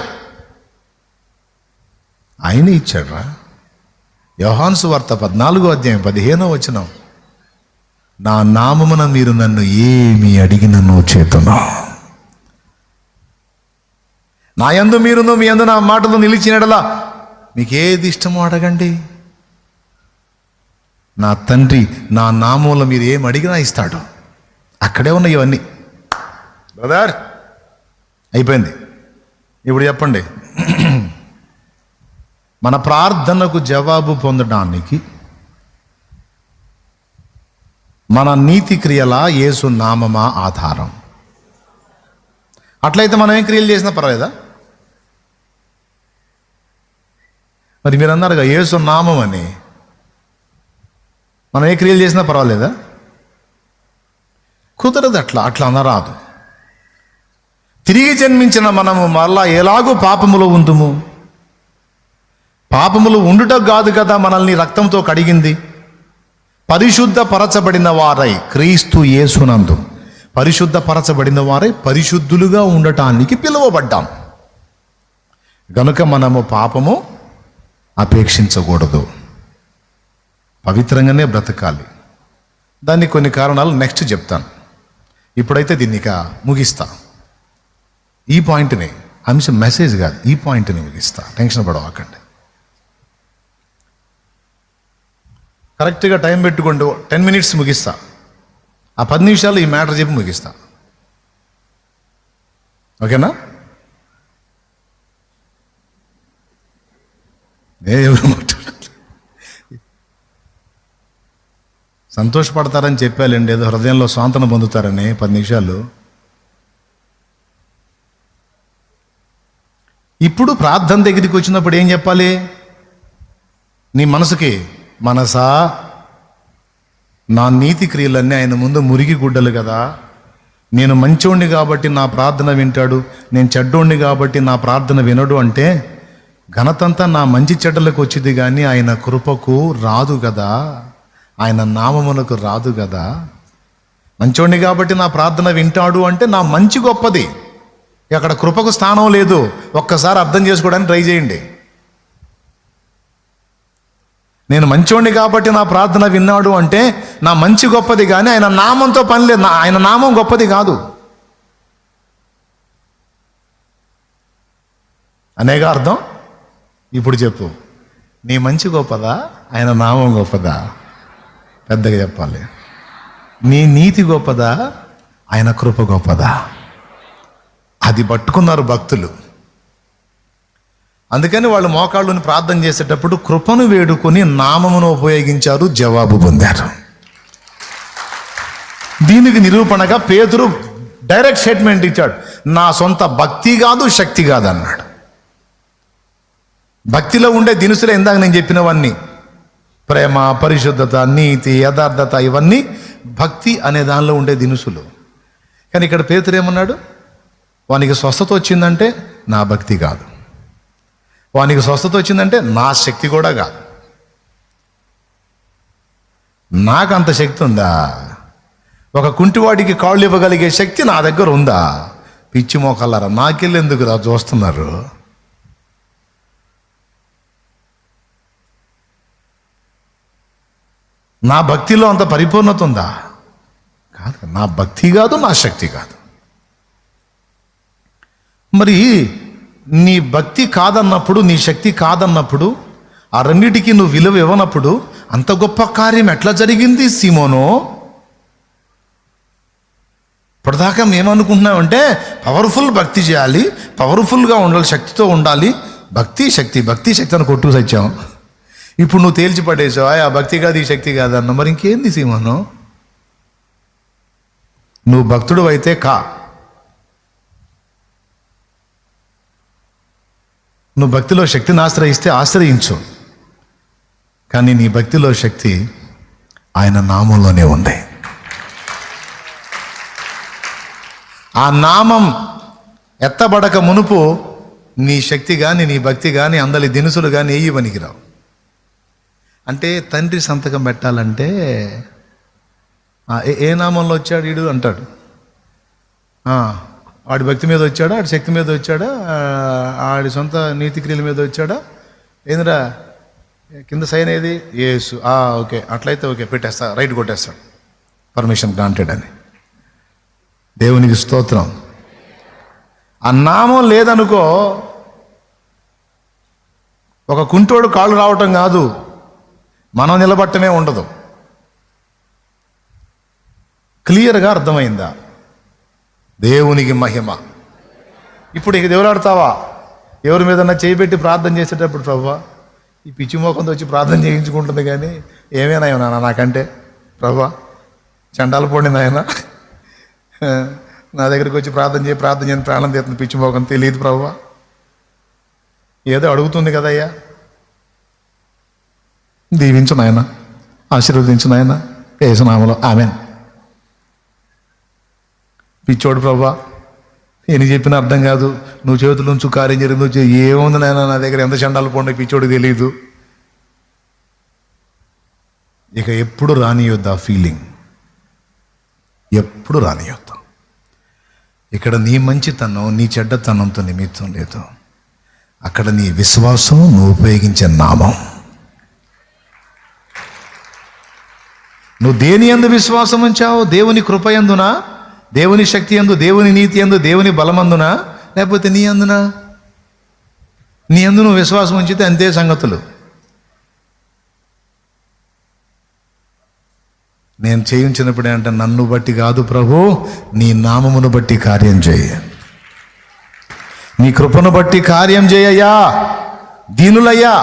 Speaker 1: ఆయన ఇచ్చాడురా. యోహాను సువార్త 14వ అధ్యాయం 15వ వచనం, నా నామమున మీరు నన్ను ఏమి అడిగినను చేతును. నా యందు మీరును మీ యందు నా మాటలు నిలిచినడలా మీకు ఏది ఇష్టమో అడగండి, నా తండ్రి నా నామంలో మీరు ఏం అడిగినా ఇస్తాడు. అక్కడే ఉన్నాయి ఇవన్నీ. బ్రదర్ అయిపోయింది. ఇప్పుడు చెప్పండి, మన ప్రార్థనకు జవాబు పొందడానికి మన నీతి క్రియల యేసు నామమా ఆధారం? అట్లయితే మనం ఏం క్రియలు చేసినా పర్వాలేదా? మరి మీరు అన్నారుగా యేసు నామం అని, మనం ఏ క్రియలు చేసినా పర్వాలేదా? కుదరదు. అట్లా అనరాదు. తిరిగి జన్మించిన మనము మళ్ళా ఎలాగూ పాపములో ఉందుము. పాపములు ఉండుట కాదు కదా మనల్ని రక్తంతో కడిగింది. పరిశుద్ధ పరచబడిన వారై క్రీస్తు యేసునందు పరిశుద్ధపరచబడిన వారై పరిశుద్ధులుగా ఉండటానికి పిలువబడ్డాం. గనుక మనము పాపము అపేక్షించకూడదు, పవిత్రంగానే బ్రతకాలి. దానికి కొన్ని కారణాలు నెక్స్ట్ చెప్తాను. ఇప్పుడైతే దీన్ని ఇక ముగిస్తా. ఈ పాయింట్ని, అంశం మెసేజ్ కాదు, ఈ పాయింట్ని ముగిస్తా. టెన్షన్ పడవకండి. కరెక్ట్గా టైం పెట్టుకోండి. 10 minutes ముగిస్తా. ఆ 10 నిమిషాలు ఈ మ్యాటర్ చెప్పి ముగిస్తా. ఓకేనా? ఎవరు సంతోషపడతారని చెప్పాలండి, ఏదో హృదయంలో స్వాంతన పొందుతారని. 10 నిమిషాలు. ఇప్పుడు ప్రార్థన దగ్గరికి వచ్చినప్పుడు ఏం చెప్పాలి? నీ మనసుకి, మనసా నా నీతి క్రియలన్నీ ఆయన ముందు మురికి గుడ్డలు కదా, నేను మంచోడిని కాబట్టి నా ప్రార్థన వింటాడు, నేను చెడ్డోడిని కాబట్టి నా ప్రార్థన వినడు అంటే ఘనతంతా నా మంచి చెడ్డలకు వచ్చింది కానీ ఆయన కృపకు రాదు కదా, ఆయన నామమునకు రాదు కదా. మంచోడిని కాబట్టి నా ప్రార్థన వింటాడు అంటే నా మంచి గొప్పది, అక్కడ కృపకు స్థానం లేదు. ఒక్కసారి అర్థం చేసుకోవడానికి ట్రై చేయండి. నేను మంచోడిని కాబట్టి నా ప్రార్థన విన్నాడు అంటే నా మంచి గొప్పది కానీ ఆయన నామంతో పని లేదు, ఆయన నామం గొప్పది కాదు అనేగా అర్థం. ఇప్పుడు చెప్పు, నీ మంచి గొప్పదా, ఆయన నామం గొప్పదా? పెద్దగా చెప్పాలి. నీ నీతి గొప్పదా, ఆయన కృప గొప్పదా? అది పట్టుకున్నారు భక్తులు. అందుకని వాళ్ళు మోకాళ్ళుని ప్రార్థన చేసేటప్పుడు కృపను వేడుకొని నామమును ఉపయోగించారు, జవాబు పొందారు. దీనికి నిరూపణగా పేతురు డైరెక్ట్ స్టేట్మెంట్ ఇచ్చాడు, నా సొంత భక్తి కాదు, శక్తి కాదు అన్నాడు. భక్తిలో ఉండే దినుసులే ఇందాక నేను చెప్పినవన్నీ, ప్రేమ, పరిశుద్ధత, నీతి, యథార్థత, ఇవన్నీ భక్తి అనే దానిలో ఉండే దినుసులు. కానీ ఇక్కడ పేతురు ఏమన్నాడు? వానికి స్వస్థత వచ్చిందంటే నా భక్తి కాదు, వానికి స్వస్థత వచ్చిందంటే నా శక్తి కూడా కాదు. నాకు అంత శక్తి ఉందా? ఒక కుంటివాడికి కాళ్ళు ఇవ్వగలిగే శక్తి నా దగ్గర ఉందా? పిచ్చి మోకల్లారా, నాకెళ్ళేందుకు రా చూస్తున్నారు? నా భక్తిలో అంత పరిపూర్ణత ఉందా? కాదు. నా భక్తి కాదు, నా శక్తి కాదు. మరి నీ భక్తి కాదన్నప్పుడు, నీ శక్తి కాదన్నప్పుడు, ఆ రెండిటికి నువ్వు విలువ ఇవ్వనప్పుడు అంత గొప్ప కార్యం ఎట్లా జరిగింది సీమోను? ఇప్పటిదాకా మేమనుకుంటున్నామంటే పవర్ఫుల్ భక్తి చేయాలి, పవర్ఫుల్గా ఉండాలి, శక్తితో ఉండాలి, భక్తి శక్తి భక్తి శక్తి అని కొట్టుకు సచ్చాం. ఇప్పుడు నువ్వు తేల్చి పడేసావు, ఆ భక్తి కాదు, ఈ శక్తి కాదన్న. మరి ఇంకేంది సీమోను? నువ్వు భక్తుడు అయితే కా, నువ్వు భక్తిలో శక్తిని ఆశ్రయిస్తే ఆశ్రయించు, కానీ నీ భక్తిలో శక్తి ఆయన నామంలోనే ఉంది. ఆ నామం ఎత్తబడక మునుపు నీ శక్తి కానీ, నీ భక్తి కానీ, అందరి దినుసులు కానీ ఏవి పనికిరావు. అంటే తండ్రి సంతకం పెట్టాలంటే ఏ నామంలో వచ్చాడు వీడు అంటాడు. ఆడి భక్తి మీద వచ్చాడా, ఆడి శక్తి మీద వచ్చాడా, ఆడి సొంత నీతి క్రియల మీద వచ్చాడా? ఏందిరా కింద సైన్ ఏది? యేసు. ఓకే, అట్లయితే ఓకే, పెట్టేస్తా, రైట్ కొట్టేస్తాడు, పర్మిషన్ గ్రాంటెడ్ అని. దేవునికి స్తోత్రం. ఆ నామం లేదనుకో, ఒక కుంటోడు కాళ్ళు రావటం కాదు, మనం నిలబట్టమే ఉండదు. క్లియర్గా అర్థమైందా? దేవునికి మహిమ. ఇప్పుడు ఇక దేవులాడతావా? ఎవరి మీదన్నా చేయబెట్టి ప్రార్థన చేసేటప్పుడు, ప్రభువా ఈ పిచ్చి మోకంతో వచ్చి ప్రార్థన చేయించుకుంటుంది కానీ ఏమైనా నాన్న నాకంటే, ప్రభువా చండాలు పోండి నాయన, నా దగ్గరికి వచ్చి ప్రార్థన చేయని ప్రాణం తీస్తుంది, పిచ్చి మోకం తెలియదు ప్రభువా, ఏదో అడుగుతుంది కదయ్యా, దీవించు నాయన, ఆశీర్వదించు నాయన, యేసు నామములో ఆమేన్. పిచ్చోడు ప్రభువా ఎన్ని చెప్పినా అర్థం కాదు, నువ్వు చేతుల నుంచి కార్యం జరిగింది, నువ్వు ఏముంది నాయన నా దగ్గర, ఎంత చండాలు పోండి, పిచ్చోడు తెలియదు. ఇక ఎప్పుడు రానియొద్దు ఆ ఫీలింగ్, ఎప్పుడు రానియొద్దు. ఇక్కడ నీ మంచితనం నీ చెడ్డతనంతో నిమిత్తం లేదు. అక్కడ నీ విశ్వాసం నువ్వు ఉపయోగించే నామం. నువ్వు దేని యందు విశ్వాసం ఉంచావు? దేవుని కృప యందునా, దేవుని శక్తి యందు, దేవుని నీతి యందు, దేవుని బలమందునా, లేకపోతే నీ అందునా? నీ అందు నువ్వు విశ్వాసం ఉంచితే అంతే సంగతులు. నేను చేయించినప్పుడే అంటే నన్ను బట్టి కాదు ప్రభు, నీ నామమును బట్టి కార్యం చేయ, నీ కృపను బట్టి కార్యం చేయయ్యా. దీనులయ్యా,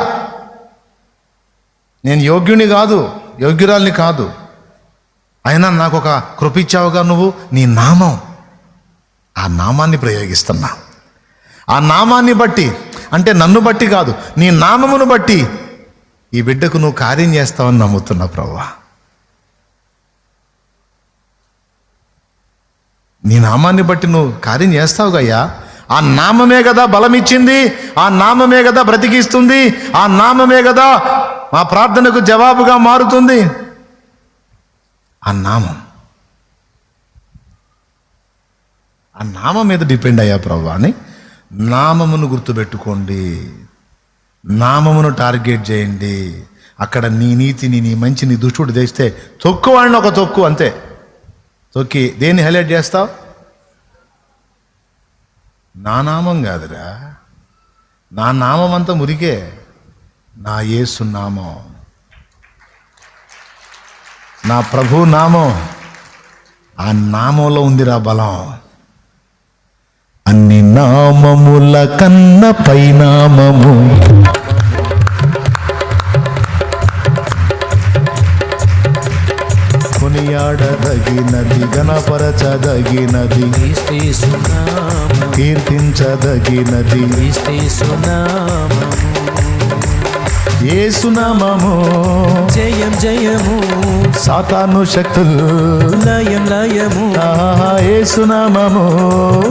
Speaker 1: నేను యోగ్యుని కాదు, యోగ్యురాల్ని కాదు, అయినా నాకు ఒక కృప ఇచ్చావుగా నువ్వు, నీ నామం. ఆ నామాన్ని ప్రయోగిస్తున్నా. ఆ నామాన్ని బట్టి అంటే నన్ను బట్టి కాదు, నీ నామమును బట్టి ఈ బిడ్డకు నువ్వు కార్యం చేస్తావని నమ్ముతున్నా ప్రభువా. నీ నామాన్ని బట్టి నువ్వు కార్యం చేస్తావుగయ్యా. ఆ నామమే కదా బలమిచ్చింది, ఆ నామమే కదా బ్రతికిస్తుంది, ఆ నామమే కదా మా ప్రార్థనకు జవాబుగా మారుతుంది. ఆ నామం, ఆ నామం మీద డిపెండ్ అయ్యా ప్రభు అని నామమును గుర్తుపెట్టుకోండి, నామమును టార్గెట్ చేయండి. అక్కడ నీ నీతిని, నీ మంచిని దుష్టుడు తెస్తే తొక్కు వాడిని, ఒక తొక్కు అంతే. తొక్కి దేన్ని హైలైట్ చేస్తావు? నా నామం కాదురా, నా నామం అంతా మురికే, నా యేసు నామం, నా ప్రభు నామం. ఆ నామంలో ఉందిరా బలం. అన్ని నామముల కన్న పైనామము, కొనియాడదగినది, గణపరచదగినది, కీర్తించదగినది యేసునామము.
Speaker 2: జయం జయము,
Speaker 1: సాతాను శక్తులు
Speaker 2: లయం లయము,
Speaker 1: యేసునామము.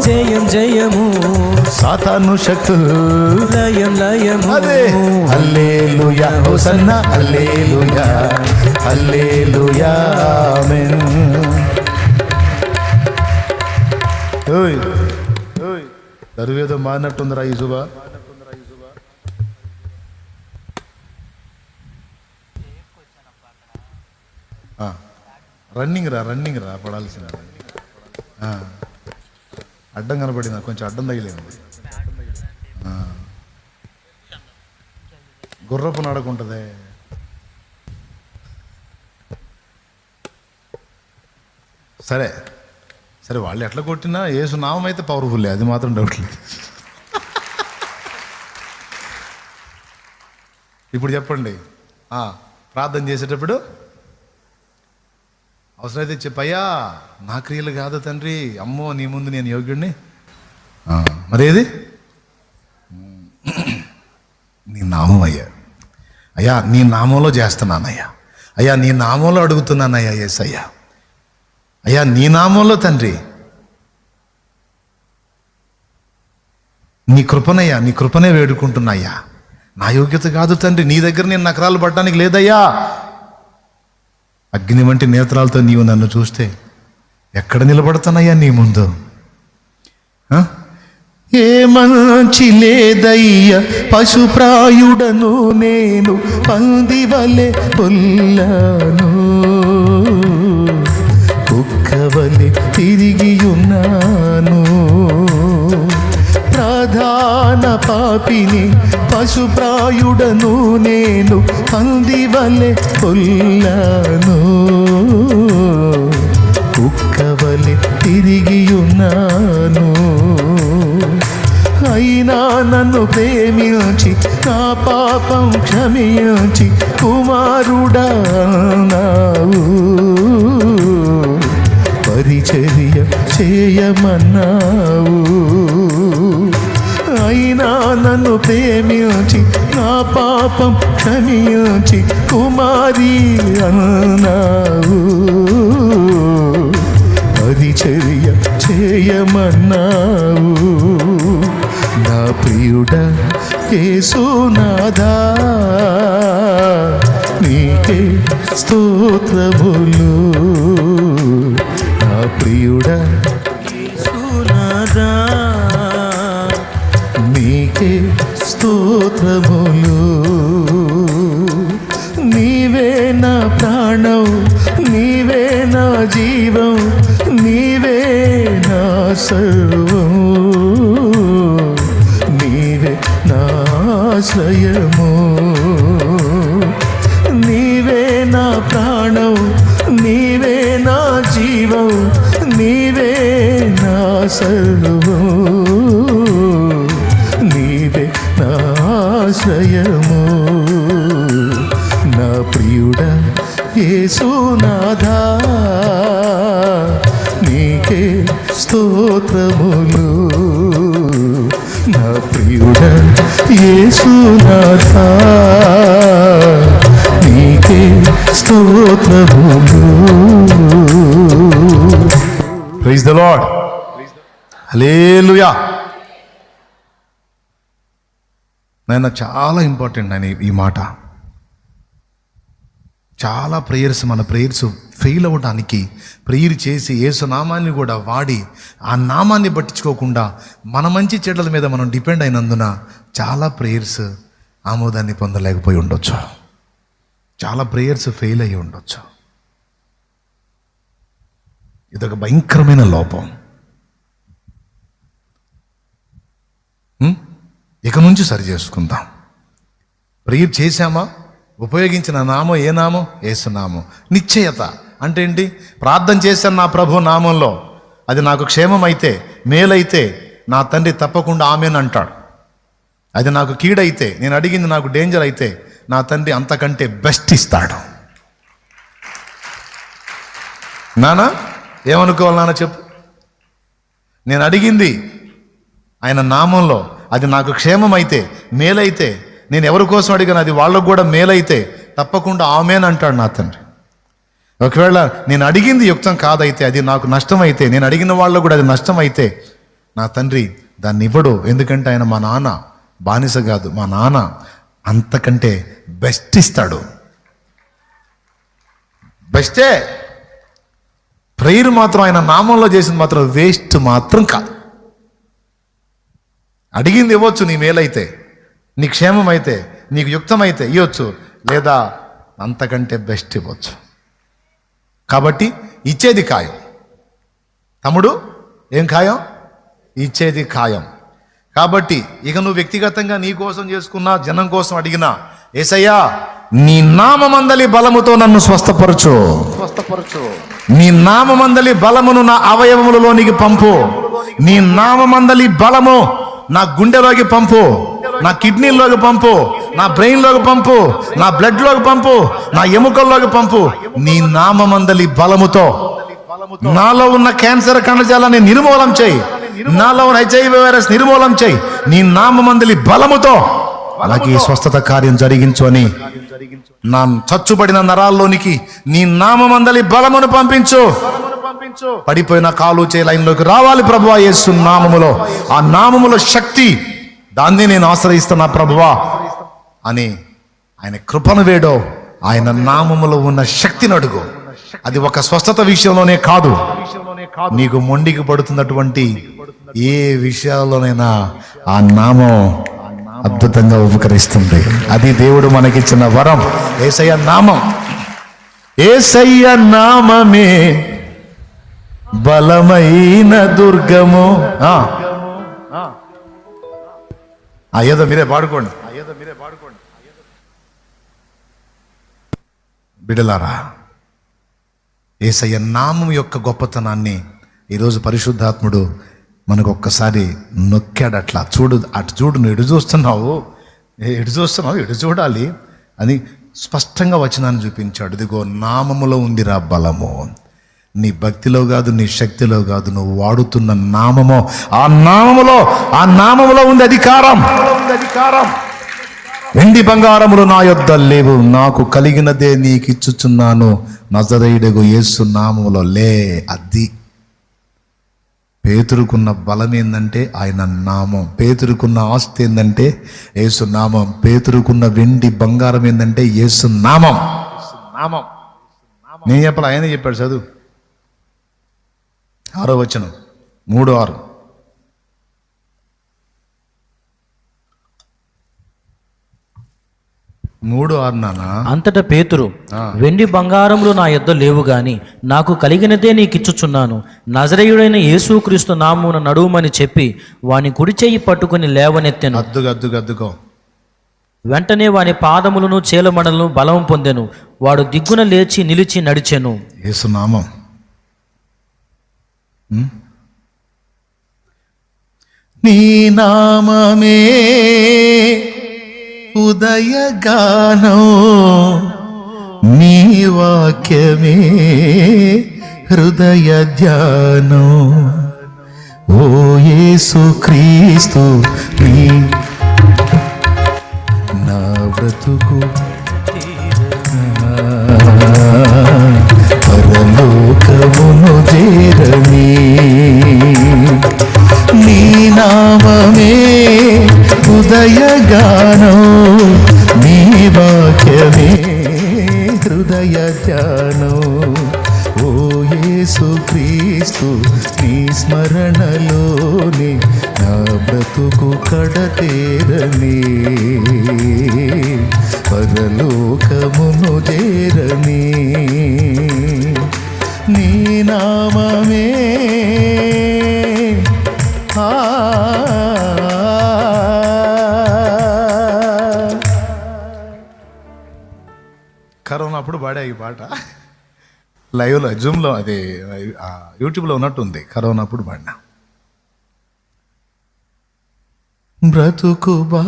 Speaker 2: జయం జయము,
Speaker 1: సాతాను శక్తులు
Speaker 2: లయం లయము.
Speaker 1: అదే హల్లెలూయా, హోసన్నా హల్లెలూయా, హల్లెలూయా ఆమేన్. ఓయ్ ఓయ్, దరువేదో మారినట్టుందిరా ఈ శుభ. రన్నింగ్ రా పడాల్సిన. అడ్డం కనపడింది, కొంచెం అడ్డం తగిలింది. గుర్రపు నడకుంటదే. సరే సరే, వాళ్ళు ఎట్లా కొట్టినా యేసు నామం అయితే పవర్ఫుల్లే, అది మాత్రం డౌట్ లేదు. ఇప్పుడు చెప్పండి, ప్రార్థన చేసేటప్పుడు అవసరమైతే చెప్పయ్యా, నా క్రియలు కాదు తండ్రి, అమ్మో నీ ముందు నేను యోగ్యుడిని. మరేది? నీ నామం అయ్యా, అయ్యా నీ నామంలో చేస్తున్నానయ్యా, అయ్యా నీ నామంలో అడుగుతున్నానయ్యా, ఎస్ అయ్యా, అయ్యా నీ నామంలో తండ్రి, నీ కృపనయ్యా, నీ కృపనే వేడుకుంటున్నాయ్యా. నా యోగ్యత కాదు తండ్రి, నీ దగ్గర నేను నకరాలు పడడానికి లేదయ్యా. అగ్ని వంటి నేత్రాలతో నీవు నన్ను చూస్తే ఎక్కడ నిలబడతానయ్యా నీ ముందు? ఏ మంచి లేదయ్య, పశుప్రాయుడను నేను, పందివలె పొల్లాను, కుక్కవలె తిరిగి ఉన్నాను. ప్రధాన పాపిని, పశుప్రాయుడను నేను, పందివలె పొల్లాను, కుక్కవలె తిరిగి ఉన్నాను. అయినా నన్ను ప్రేమించి నా పాపం క్షమించి కుమారుడానావు, పరిచర్య చేయమన్నావు. అయినా నన్ను ప్రేమించి నా పాపం క్షమించి కుమారి అన్నావు, పరిచర్య చేయమన్నావు. నా ప్రియుడా యేసునాథా, నీకే స్తోత్రములు. నా ప్రియుడా ఆశ్రయము, నీవే నా ప్రాణం, నీవే నా జీవం, నీవే నా సర్వం, నీవే నా ఆశ్రయము. నా ప్రియుడా యేసునాథా, నీకే స్తోత్రములు. నా ప్రియుడా యేసునాథా, నీకే స్తోత్రములు. Praise the Lord. హల్లెలూయా. నాయన చాలా ఇంపార్టెంట్ అని ఈ మాట. చాలా ప్రేయర్స్, మన ప్రేయర్స్ ఫెయిల్ అవ్వడానికి ప్రేయర్ చేసి యేసు నామాన్ని కూడా వాడి ఆ నామాన్ని పట్టించుకోకుండా మన మంచి చెడ్డల మీద మనం డిపెండ్ అయినందున చాలా ప్రేయర్స్ ఆమోదాన్ని పొందలేకపోయి ఉండొచ్చు, చాలా ప్రేయర్స్ ఫెయిల్ అయ్యి ఉండొచ్చు. ఇదొక భయంకరమైన లోపం. ఇక నుంచి సరి చేసుకుందాం. ప్రేయర్ చేశామా, ఉపయోగించిన నామం ఏ నామం? యేసునామం. నిశ్చయత అంటే ఏంటి? ప్రార్థన చేశాను నా ప్రభు నామంలో, అది నాకు క్షేమం అయితే, మేలైతే నా తండ్రి తప్పకుండా ఆమెన్ అంటాడు. అది నాకు కీడైతే, నేను అడిగింది నాకు డేంజర్ అయితే, నా తండ్రి అంతకంటే బెస్ట్ ఇస్తాడు. నానా ఏమనుకోవాలి నాన్న చెప్పు? నేను అడిగింది ఆయన నామంలో, అది నాకు క్షేమం అయితే, మేలైతే, నేను ఎవరి కోసం అడిగాను అది వాళ్ళకు కూడా మేలైతే తప్పకుండా ఆమెన్ అంటాడు నా తండ్రి. ఒకవేళ నేను అడిగింది యుక్తం కాదైతే, అది నాకు నష్టమైతే, నేను అడిగిన వాళ్ళకు కూడా అది నష్టమైతే, నా తండ్రి దాన్ని ఇవ్వడు. ఎందుకంటే ఆయన మా నాన్న, బానిస కాదు, మా నాన్న అంతకంటే బెస్ట్ ఇస్తాడు. బెస్టే. ప్రేయర్ మాత్రం ఆయన నామంలో చేసింది మాత్రం వేస్ట్ మాత్రం కాదు. అడిగింది ఇవ్వచ్చు, నీ మేలైతే, నీ క్షేమం అయితే, నీకు యుక్తమైతే ఇవ్వచ్చు, లేదా అంతకంటే బెస్ట్ ఇవ్వచ్చు. కాబట్టి ఇచ్చేది ఖాయం. తమ్ముడు ఏం ఖాయం? ఇచ్చేది ఖాయం. కాబట్టి ఇక నువ్వు వ్యక్తిగతంగా నీ కోసం చేసుకున్నా, జనం కోసం అడిగినా, యేసయ్యా నీ నామమందలి బలముతో నన్ను స్వస్థపరచు, నీ నామమందలి బలమును నా అవయవములలోనికి పంపు, నీ నామమందలి బలము నా గుండెలోకి పంపు, నా కిడ్నీలోకి పంపు, నా బ్రెయిన్లోకి పంపు, నా బ్లడ్లోకి పంపు, నా ఎముకల్లోకి పంపు. నీ నామమందలి బలముతో నాలో ఉన్న క్యాన్సర్ కణజాలాన్ని నిర్మూలం చేయి, నాలో ఉన్న HIV వైరస్ నిర్మూలం చేయి. నీ నామమందలి బలముతో అలాగే స్వస్థత కార్యం జరిగించు అని నా చచ్చుబడిన నరాల్లోనికి నీ నామమందలి బలమును పంపించు. పడిపోయిన కాలు చే లైన్లోకి రావాలి ప్రభువా యేసు నామములో. ఆ నామములో శక్తి, దాన్ని నేను ఆశ్రయిస్తున్నా ప్రభువా అని ఆయన కృపను వేడో, ఆయన నామములో ఉన్న శక్తిని అడుగు. అది ఒక స్వస్థత విషయంలోనే కాదు, నీకు మొండికి పడుతున్నటువంటి ఏ విషయాల్లోనైనా ఆ నామం అద్భుతంగా ఉపకరిస్తుంది. అది దేవుడు మనకిచ్చిన వరం. యేసయ్య నామం, యేసయ్య నామమే బలమైన దుర్గము. ఏదో మీరే పాడుకోండి. బిడలారా, యేసయ్య నామం యొక్క గొప్పతనాన్ని ఈరోజు పరిశుద్ధాత్ముడు మనకు ఒక్కసారి నొక్కాడు. అట్లా చూడు, అటు చూడు, నువ్వు ఎటు చూస్తున్నావు, ఎటు చూడాలి అని స్పష్టంగా వచనాన్ని చూపించాడు. ఇదిగో నామములో ఉందిరా బలము. నీ భక్తిలో కాదు, నీ శక్తిలో కాదు, నువ్వు వాడుతున్న నామము, ఆ నామములో ఉంది అధికారం. వెండి బంగారములు నా యొద్ద లేవు, నాకు కలిగినదే నీకు ఇచ్చుచున్నాను, నజరేయుడగు యేసు నామములో లే. అది పేతురుకున్న బలం ఏంటంటే ఆయన నామం. పేతురుకున్న ఆస్తి ఏంటంటే యేసు నామం. పేతురుకున్న వెండి బంగారం ఏంటంటే యేసు నామం. నేను చెప్పాలి, ఆయన చెప్పాడు. చదువు 6వ వచనం, 3:6.
Speaker 2: అంతటా పేతురు, వెండి బంగారములు నా యొద్ద లేవు గాని నాకు కలిగినదే నీకిచ్చుచున్నాను, నజరేయుడైన యేసుక్రీస్తు నామమున నడువుమని చెప్పి వాని కుడి చెయ్యి పట్టుకుని లేవనెత్తెను.
Speaker 1: అద్దుకో
Speaker 2: వెంటనే వాని పాదములను చేలమడలను బలం పొందెను. వాడు దిగ్గున లేచి నిలిచి నడిచెను.
Speaker 1: యేసునామం. నీ నామమే ఉదయగానం, నీ వాక్యమే హృదయ ధ్యానం. ఓ యేసు క్రీస్తు నీ నా బ్రతుకు పరలోకమును చేరని. నీ నామమే ఉదయగానం, నీ వాక్యమే హృదయ ధ్యానం. ఓ యేసు క్రీస్తు నీ స్మరణలోనే నా బ్రతుకు కడతేరని, పరలోకమును చేరని. నీ నామమే కరోనా అప్పుడు పాడా ఈ పాట లైవ్లో, జూమ్లో, అది యూట్యూబ్లో ఉన్నట్టుంది. కరోనా అప్పుడు పాడినా. బ్రతుకు బా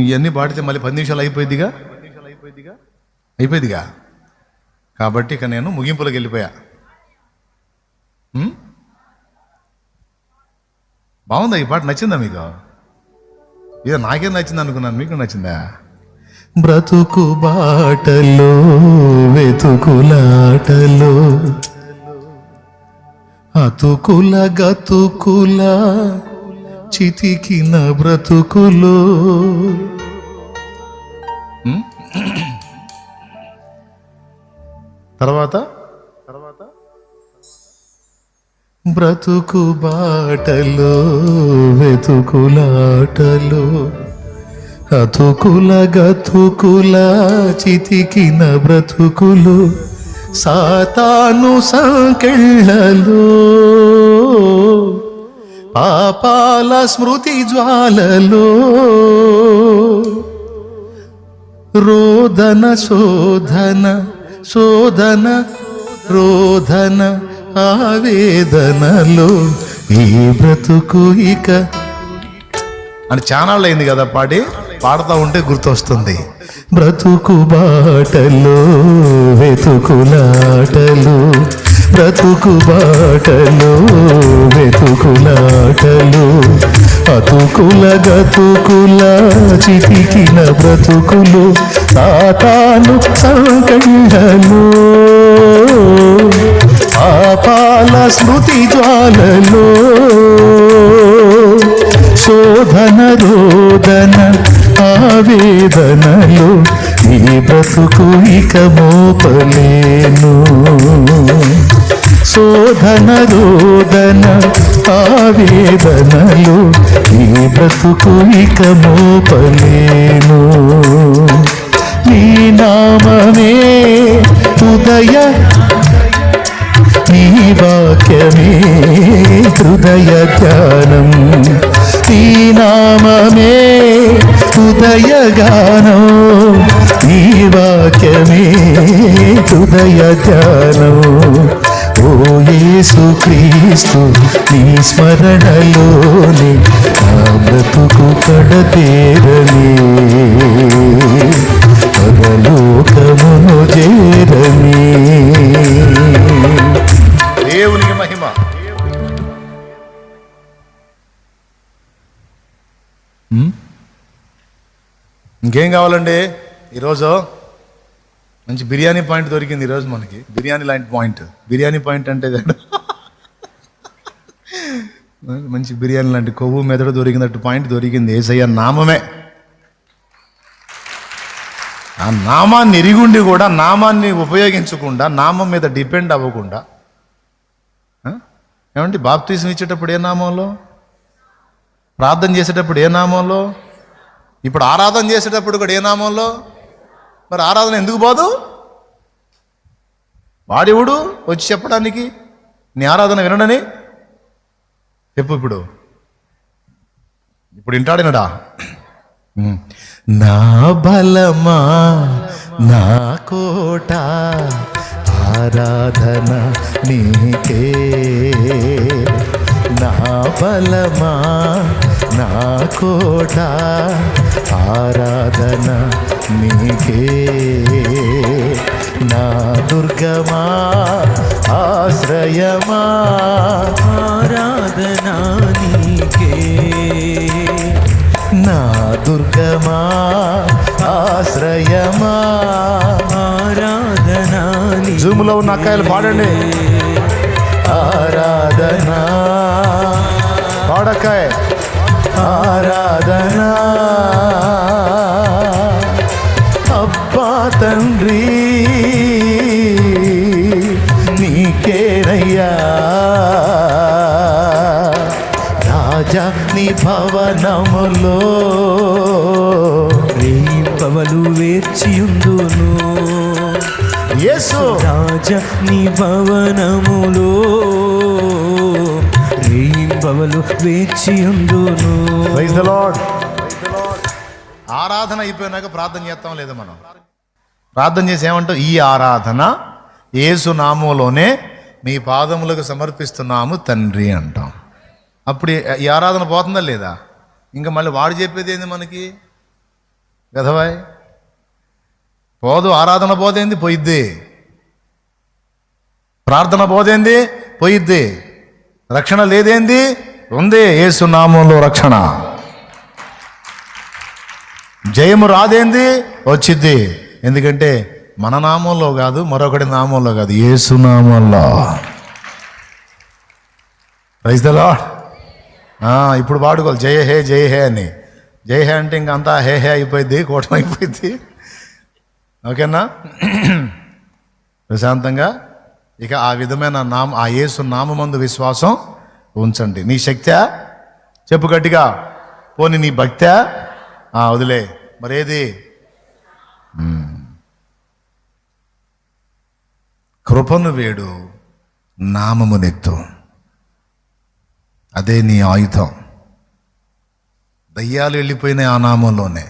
Speaker 1: ఇవన్నీ పాడితే మళ్ళీ 10 నిమిషాలు అయిపోయిందిగా. కాబట్టి ఇక నేను ముగింపులోకి వెళ్ళిపోయా. బాగుందా ఈ పాట? నచ్చిందా మీకు? ఇదో నాకేం నచ్చింది అనుకున్నాను, మీకు నచ్చిందా? బ్రతుకు బాటలో వెతుకులాటలో అతుకుల గతుకుల చితికిన బ్రతుకులో తర్వాత బ్రతుకు బాటలో వెతుకులాటలో అతుకుల గతుకుల చితికిన బ్రతుకులు సాతాను సంకెళ్ళలో పాపాల స్మృతి జ్వాలలో రోదన శోధన శోధన రోధన ఆవేదనలో ఈ బ్రతుకు ఇక అని ఛానల్ అయింది కదా పాడుతూ ఉంటే గుర్తొస్తుంది. బ్రతుకు బాటలో వెతుకులాటలు, బ్రతుకు బాటలో వెతుకులాటలు అతుకుల గతుకుల చితికిన బ్రతుకులు సాతాను సంకళ్ళలో పాపాల స్మృతి జ్వాలలో శోధన రోదన ఆవేదనలు ఈ బ్రతుకు ఇక మోపలేను. శోధన రోదన ఆవేదనలు ఈ బ్రతుకు ఇక మోపలేను. నీ నామమే ఉదయ, నీ వాక్యమే హృదయ ధ్యానం. నీ నామమే హృదయ గానం, నీ వాక్యమే హృదయ ధ్యానం. ఓ యేసు క్రీస్తు నీ స్మరణలోని నా బ్రతుకు కడతేరని, పరలోకమును చేరని. దేవునికి మహిమ. ఇంకేం కావాలండి? ఈరోజు మంచి బిర్యానీ పాయింట్ దొరికింది. ఈరోజు మనకి బిర్యానీ లాంటి పాయింట్. బిర్యానీ పాయింట్ అంటే మంచి బిర్యానీ లాంటి కొవ్వు మెదడు దొరికినట్టు పాయింట్ దొరికింది. యేసయ్య నామమే. ఆ నామాన్ని ఎరిగుండి కూడా నామాన్ని ఉపయోగించకుండా, నామం మీద డిపెండ్ అవ్వకుండా, ఏమంటే బాప్తీసం ఇచ్చేటప్పుడు ఏ నామంలో, ప్రార్థన చేసేటప్పుడు ఏ నామంలో, ఇప్పుడు ఆరాధన చేసేటప్పుడు కూడా ఏ నామంలో. మరి ఆరాధన ఎందుకు పోదు? వాడెవడు వచ్చి చెప్పడానికి నీ ఆరాధన వినడని? చెప్పు. ఇప్పుడు వింటాడినడా? నా బలమా నా కోట ఆరాధన నీకే, నా బలమా నా కోట ఆరాధన నీకే, నా దుర్గమా ఆశ్రయమా
Speaker 2: ఆరాధన నీకే,
Speaker 1: నా దుర్గమా ఆశ్రయమా
Speaker 2: ఆరాధన
Speaker 1: జూములో ఉన్న అక్కాయలు పాడండి. ఆరాధన పాడకాయ ఆరాధన అబ్బా తండ్రి నీకేనయ్యా, రాజా నీ భవనములో
Speaker 2: రేయింపవలు వేర్చియుందును,
Speaker 1: యేసు
Speaker 2: రాజ నీ భవనములో రేయింపవలు వేర్చియుందును.
Speaker 1: Praise the Lord. ఆరాధన అయిపోయినాక ప్రార్థన చేస్తాం లేదా? మనం ప్రార్థన చేసి ఏమంటాం? ఈ ఆరాధన యేసు నామములోనే మీ పాదములకు సమర్పిస్తున్నాము తండ్రి అంటాం. అప్పుడు ఈ ఆరాధన పోతుందా లేదా? ఇంకా మళ్ళీ వాడు చెప్పేది ఏంది మనకి? గదవాయ్ పోదు. ఆరాధన పోదేంది? పోయిద్ది. ప్రార్థన పోదేంది? పోయిద్ది. రక్షణ లేదేంది? ఉంది. యేసు నామంలో రక్షణ. జయము రాదేంది? వచ్చిద్ది. ఎందుకంటే మన నామంలో కాదు, మరొకటి నామంలో కాదు, యేసు నామంలో. Praise the Lord. ఇప్పుడు పాడుకోవాలి జయ హే జయ హే అని. జయ హే అంటే ఇంక అంతా హే హే అయిపోయింది, కూటమి అయిపోయింది. ఓకేనా? ప్రశాంతంగా ఇక ఆ విధమైన ఆ యేసు నామమందు విశ్వాసం ఉంచండి. నీ శక్త్యా? చెప్పు గట్టిగా. పోనీ నీ భక్త్యా? వదిలే. మరేది? కృపను వేడు, నామమునెత్తు. అదే నీ ఆయుధం. దయ్యాలు వెళ్ళిపోయినాయి ఆ నామంలోనే.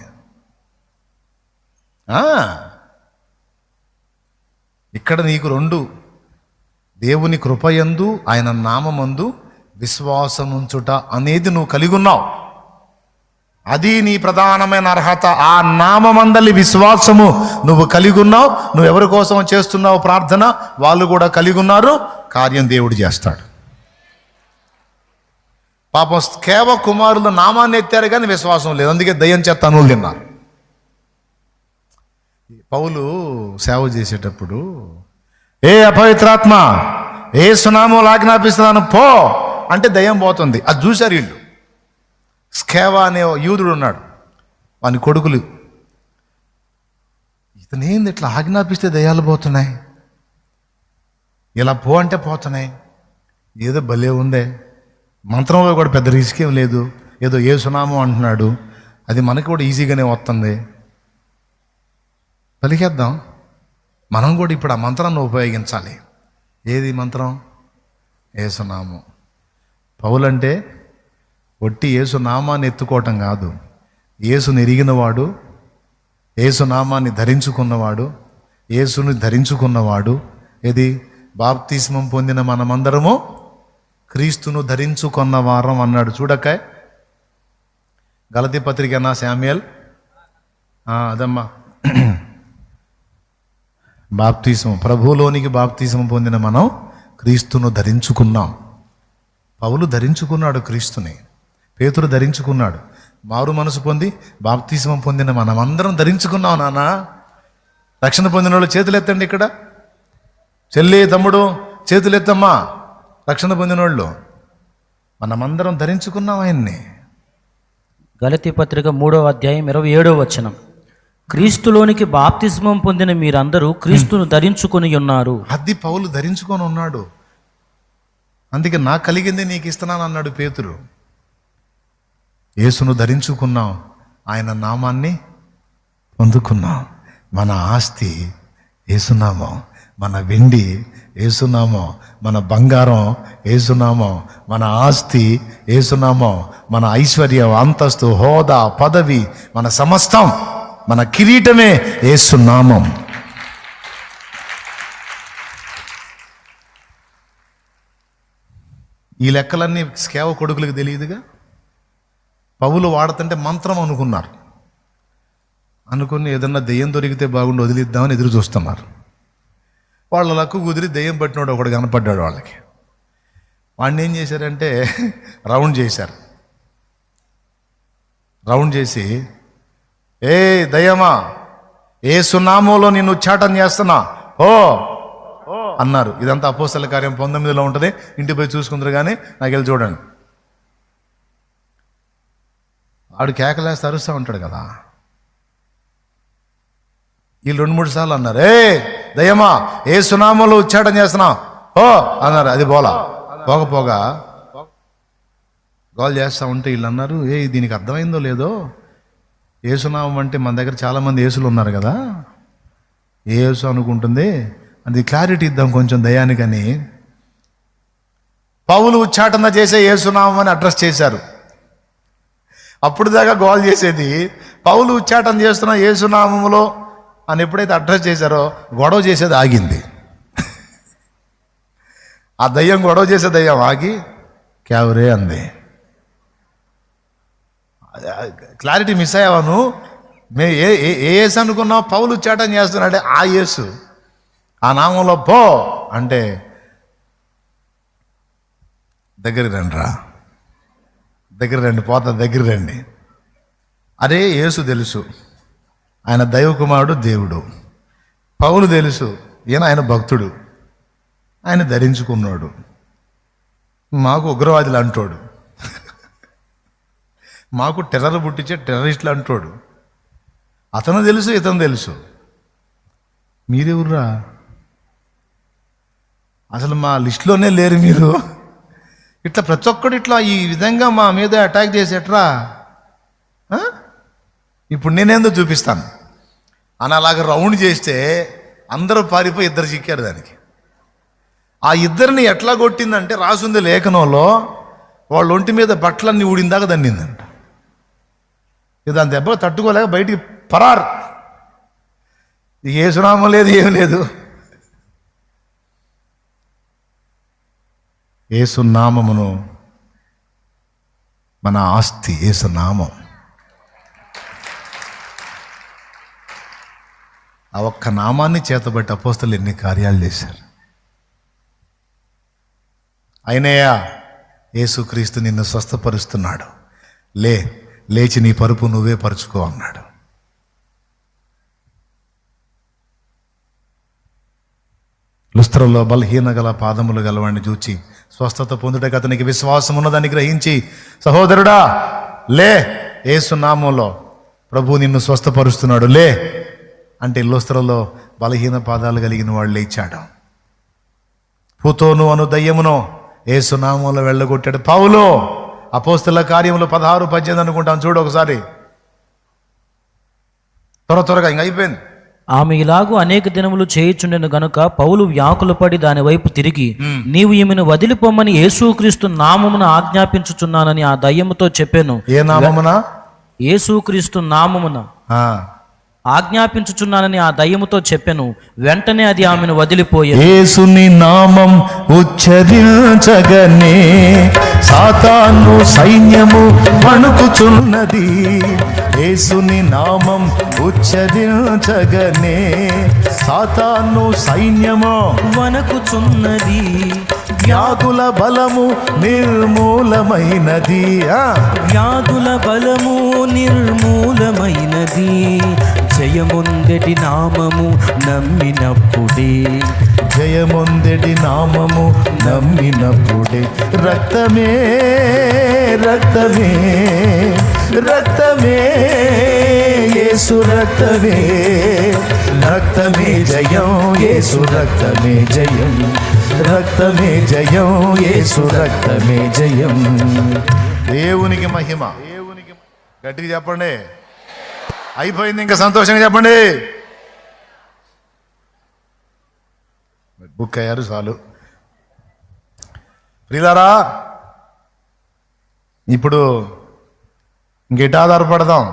Speaker 1: ఇక్కడ నీకు రెండు, దేవుని కృపయందు ఆయన నామమందు విశ్వాసముంచుట అనేది నువ్వు కలిగి ఉన్నావు. అది నీ ప్రధానమైన అర్హత. ఆ నామమందలి విశ్వాసము నువ్వు కలిగి ఉన్నావు. నువ్వు ఎవరి కోసం చేస్తున్నావు ప్రార్థన, వాళ్ళు కూడా కలిగి ఉన్నారు. కార్యం దేవుడు చేస్తాడు. పాపం కేవ కుమారుల నామాన్ని ఎత్తారు కానీ విశ్వాసం లేదు. అందుకే దయ్యం చేత తనులు తిన్నారు. పౌలు సేవ చేసేటప్పుడు, ఏ అపవిత్రాత్మ ఏ సునామం ఆజ్ఞాపిస్తున్నాను పో అంటే దయ్యం పోతుంది. అది చూశారు వీళ్ళు. స్కేవా అనే యూదుడు ఉన్నాడు, వాని కొడుకులు. ఇతనేంది ఇట్లా ఆజ్ఞాపిస్తే దయ్యాలు పోతున్నాయి, ఇలా పో అంటే పోతున్నాయి, ఏదో భలే ఉందే, మంత్రంలో కూడా పెద్ద రిస్క్ ఏం లేదు, ఏదో ఏ సునామం అంటున్నాడు, అది మనకి కూడా ఈజీగానే వస్తుంది, పలికేద్దాం. మనం కూడా ఇప్పుడు ఆ మంత్రాన్ని ఉపయోగించాలి. ఏది మంత్రం? ఏసునామం. పౌలంటే ఒట్టి ఏసునామాన్ని ఎత్తుకోవటం కాదు, ఏసుని ఎరిగినవాడు, ఏసునామాన్ని ధరించుకున్నవాడు, ఏసుని ధరించుకున్నవాడు. ఏది? బాప్తిస్మం పొందిన మనమందరము క్రీస్తును ధరించుకున్న వారం అన్నాడు. చూడకాయ్ గలతీ పత్రికనా శామ్యుయల్? అదమ్మా బాప్తిస్మం, ప్రభువులోనికి బాప్తిస్మం పొందిన మనం క్రీస్తును ధరించుకున్నాం. పౌలు ధరించుకున్నాడు క్రీస్తుని, పేతురు ధరించుకున్నాడు. మారు మనసు పొంది బాప్తిస్మం పొందిన మనమందరం ధరించుకున్నాం. నాన్న రక్షణ పొందిన వాళ్ళు చేతులు ఎత్తండి. ఇక్కడ చెల్లి తమ్ముడు చేతులు ఎత్తమ్మా. రక్షణ పొందిన వాళ్ళు మనమందరం ధరించుకున్నాం ఆయన్ని.
Speaker 2: గలతీ పత్రిక 3వ అధ్యాయం 27వ వచనం, క్రీస్తులోనికి బాప్తిస్మం పొందిన మీరందరూ క్రీస్తును ధరించుకొని ఉన్నారు.
Speaker 1: అది పౌలు ధరించుకొని ఉన్నాడు. అందుకే నాకు కలిగింది నీకు ఇస్తున్నాను అన్నాడు పేతురు. యేసును ధరించుకున్నాం, ఆయన నామాన్ని పొందుకున్నాం. మన ఆస్తి యేసునామం, మన వెండి యేసునామం, మన బంగారం యేసునామం, మన ఆస్తి యేసునామం, మన ఐశ్వర్యం, అంతస్తు, హోదా, పదవి, మన సమస్తం, మన కిరీటమే యేసునామం. ఈ లెక్కలన్నీ స్కేవ కొడుకులకు తెలియదుగా. పౌలు వాడుతుంటే మంత్రం అనుకున్నారు, అనుకుని ఏదన్నా దెయ్యం దొరికితే బాగుండి వదిలిద్దామని ఎదురు చూస్తున్నారు. వాళ్ళ లక్కు కుదిరి దెయ్యం పట్టినోడు ఒకడు కనపడ్డాడు వాళ్ళకి. వాడిని ఏం చేశారంటే రౌండ్ చేశారు. రౌండ్ చేసి, ఏ దయ్యమా, యేసు నామములో నిన్ను ఉచ్చాటన చేస్తున్నా ఓ అన్నారు. ఇదంతా అపోస్తల కార్యం 19లో ఉంటుంది, ఇంటికి పోయి చూసుకుందరు కానీ నాకు వెళ్ళి చూడండి. ఆడు కేకలేస్తే అరుస్తూ ఉంటాడు కదా. వీళ్ళు 2-3 సార్లు అన్నారు, ఏ దయ్యమా యేసు నామములో ఉచ్చాటన చేస్తున్నా ఓ అన్నారు. అది పోగా గోల్ చేస్తూ ఉంటే వీళ్ళు అన్నారు, ఏ దీనికి అర్థమైందో లేదో, యేసునామం అంటే మన దగ్గర చాలామంది యేసులు ఉన్నారు కదా, ఏ యేసు అనుకుంటుంది, అది క్లారిటీ ఇద్దాం కొంచెం దయానికని పౌలు ఉచ్చాటన చేసే యేసునామం అని అడ్రస్ చేశారు. అప్పుడు దాకా గోల్ చేసేది పౌలు ఉచ్చాటన చేస్తున్న యేసునామములో అని ఎప్పుడైతే అడ్రస్ చేశారో గొడవ చేసేది ఆగింది. ఆ దయ్యం గొడవ చేసే దయ్యం ఆగి క్యావరే అంది. Clarity miss అయ్యావాను. ఏ యేసు అనుకున్నావు, పౌలు ఉచ్చాటన చేస్తున్నాడే ఆ యేసు, ఆ నామంలో పో అంటే దగ్గర రండి పోతా దగ్గర రండి. అరే యేసు తెలుసు, ఆయన దైవ కుమారుడు, దేవుడు. పౌలు తెలుసు, ఈయన ఆయన భక్తుడు, ఆయన ధరించుకున్నాడు. మాకు ఉగ్రవాదులు అంటోడు, మాకు టెర్రర్ పుట్టించే టెర్రరిస్టులు అంటోడు. అతను తెలుసు, ఇతను తెలుసు. మీరెవర్రా? అసలు మా లిస్టులోనే లేరు మీరు. ఇట్లా ప్రతి ఒక్కడు ఇట్లా ఈ విధంగా మా మీద అటాక్ చేసేట్రా. ఇప్పుడు నేనేందో చూపిస్తాను అని అలాగ రౌండ్ చేస్తే అందరూ పారిపోయి 2 చిక్కారు దానికి. ఆ 2 ఎట్లా కొట్టిందంటే రాసుంది లేఖనంలో, వాళ్ళ ఒంటి మీద బట్టలన్నీ ఊడిందాక దండిందంట. దాని దెబ్బ తట్టుకోలేక బయటికి పరారు. ఏ సునామం లేదు, ఏం లేదు. యేసునామమును మన ఆస్తి, యేసునామం. ఆ ఒక్క నామాన్ని చేతబట్టి అపోస్తలు ఎన్ని కార్యాలు చేశారు. అయినయ్యా యేసుక్రీస్తు నిన్ను స్వస్థపరుస్తున్నాడు, లేచి నీ పరుపు నువ్వే పరుచుకో అన్నాడు. లుస్త్రలో బలహీన గల పాదములు గలవాడిని చూచి స్వస్థత పొందుటకు అతనికి విశ్వాసం ఉన్నదని గ్రహించి, సహోదరుడా లే, యేసు నామములో ప్రభు నిన్ను స్వస్థపరుస్తున్నాడు లే అంటే లుస్త్రలో బలహీన పాదాలు కలిగిన వాడు లేచాడు. పూతోను అను దయ్యమును యేసు నామములో వెళ్ళగొట్టాడు. పౌలు అపోస్తల కార్యములు 16-18 అనుకుంటాను, చూడు ఒకసారి. త్వరగా ఇంక అయిపోయింది.
Speaker 2: ఆమె ఇలాగూ అనేక దినములు చేయుచుండెను గనుక పౌలు వ్యాకులపడి దాని వైపు తిరిగి, నీవు ఈమెను వదిలిపోమని యేసుక్రీస్తు నామమున ఆజ్ఞాపించుచున్నానని ఆ దయ్యముతో చెప్పాను.
Speaker 1: ఏ నామమున?
Speaker 2: యేసుక్రీస్తు నామమున ఆజ్ఞాపించుచున్నానని ఆ దయ్యముతో చెప్పాను. వెంటనే అది ఆమెను వదిలిపోయేది.
Speaker 1: యేసుని నామం ఉచ్చరించగనే సాతాను సైన్యము వణుకుచున్నది. యేసుని నామం ఉచ్చరించగనే సాతాను సైన్యము
Speaker 2: వణుకుచున్నది.
Speaker 1: వ్యాధుల బలము నిర్మూలమైనది.
Speaker 2: వ్యాధుల బలము నిర్మూలమైనది. జయముందెటి నామము నమ్మినప్పుడే,
Speaker 1: జయముందెటి నామము నమ్మినప్పుడే. రక్తమే రక్తమే రక్తమే యేసు రక్తమే, రక్తమే జయం యేసు రక్తమే జయం, రక్తమే జయం యేసు రక్తమే జయం. దేవునికి మహిమ. గట్టిగా చెప్పండి. అయిపోయింది, ఇంకా సంతోషంగా చెప్పండి. బుక్ అయ్యారు చాలు. ప్రియులారా, ఇప్పుడు ఇంకెట ఆధారపడదాం.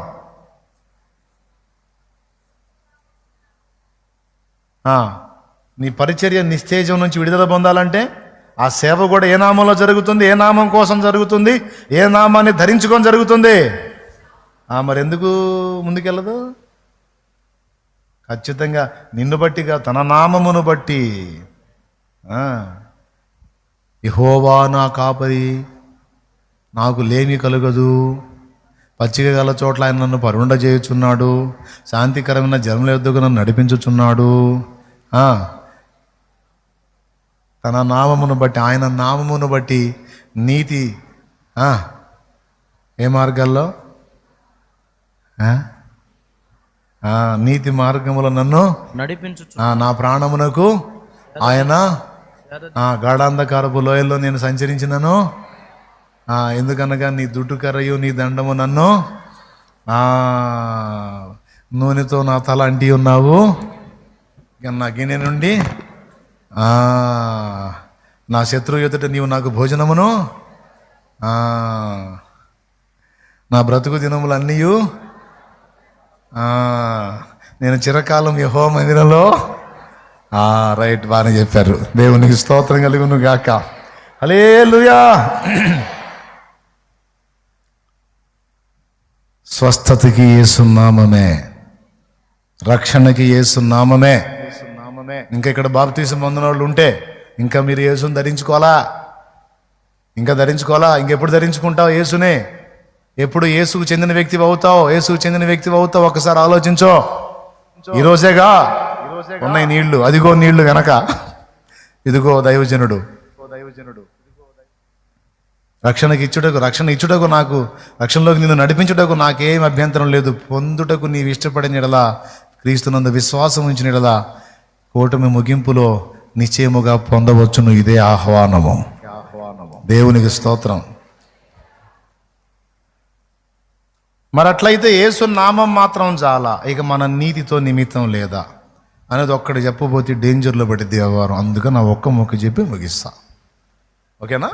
Speaker 1: నీ పరిచర్య నిస్తేజం నుంచి విడుదల పొందాలంటే ఆ సేవ కూడా ఏ నామంలో జరుగుతుంది, ఏ నామం కోసం జరుగుతుంది, ఏ నామాన్ని ధరించుకొని జరుగుతుంది. మరి ఎందుకు ముందుకెళ్ళదు? ఖచ్చితంగా నిన్ను బట్టిగా, తన నామమును బట్టి. యెహోవా నా కాపరి, నాకు లేమి కలుగదు, పచ్చిక గల చోట్ల ఆయన నన్ను పరుండ చేయుచున్నాడు, శాంతికరమైన జన్మల యొద్దకు నన్ను నడిపించుచున్నాడు. తన నామమును బట్టి, ఆయన నామమును బట్టి నీతి ఏ మార్గాల్లో, నీతి మార్గములో నన్ను
Speaker 2: నడిపించు.
Speaker 1: నా ప్రాణమునకు ఆయన గాఢాంధకారపు లోయల్లో నేను సంచరించినను. ఎందుకనగా నీ దుడ్డు కర్రయు నీ దండము నన్ను నూనెతో నా తల అంటి ఉన్నావు. నా గిన్నె నుండి నా శత్రువు ఎదుట నీవు నాకు భోజనమును, నా బ్రతుకు దినములన్నీ నేను చిరకాలం యెహోవా మందిరంలో. రైట్, బాగానే చెప్పారు. దేవునికి స్తోత్రం కలుగును గాక. హల్లెలూయా. స్వస్థతకి యేసు నామమే, రక్షణకి యేసు నామమే. ఇంకా ఇక్కడ బాప్తీసం పొందిన వాళ్ళు ఉంటే ఇంకా మీరు యేసుని ధరించుకోవాలా, ఇంకా ధరించుకోవాలా. ఇంకెప్పుడు ధరించుకుంటావు యేసునే? ఎప్పుడు యేసుకు చెందిన వ్యక్తివి అవుతావు, యేసుకు చెందిన వ్యక్తివి అవుతావు. ఒకసారి ఆలోచించో. ఈరోజేగా ఉన్నాయి నీళ్లు, అదిగో నీళ్లు వెనక, ఇదిగో దైవజనుడు. రక్షణ ఇచ్చుటకు నాకు, రక్షణలోకి నిన్ను నడిపించుటకు నాకేం అభ్యంతరం లేదు. పొందుటకు నీవు ఇష్టపడిన ఎడలా, క్రీస్తునందు విశ్వాసం ఉంచిన ఎడలా కూటమి ముగింపులో నిశ్చయముగా పొందవచ్చును. ఇదే ఆహ్వానము. దేవునికి స్తోత్రం. మరి అట్లయితే యేసు నామం మాత్రం చాలా, ఇక మన నీతితో నిమిత్తం లేదా అనేది ఒక్కటి చెప్పబోతే డేంజర్లో పడిద్ది వ్యవహారం. అందుకని నా ఒక్క మొక్క చెప్పి ముగిస్తా. ఓకేనా?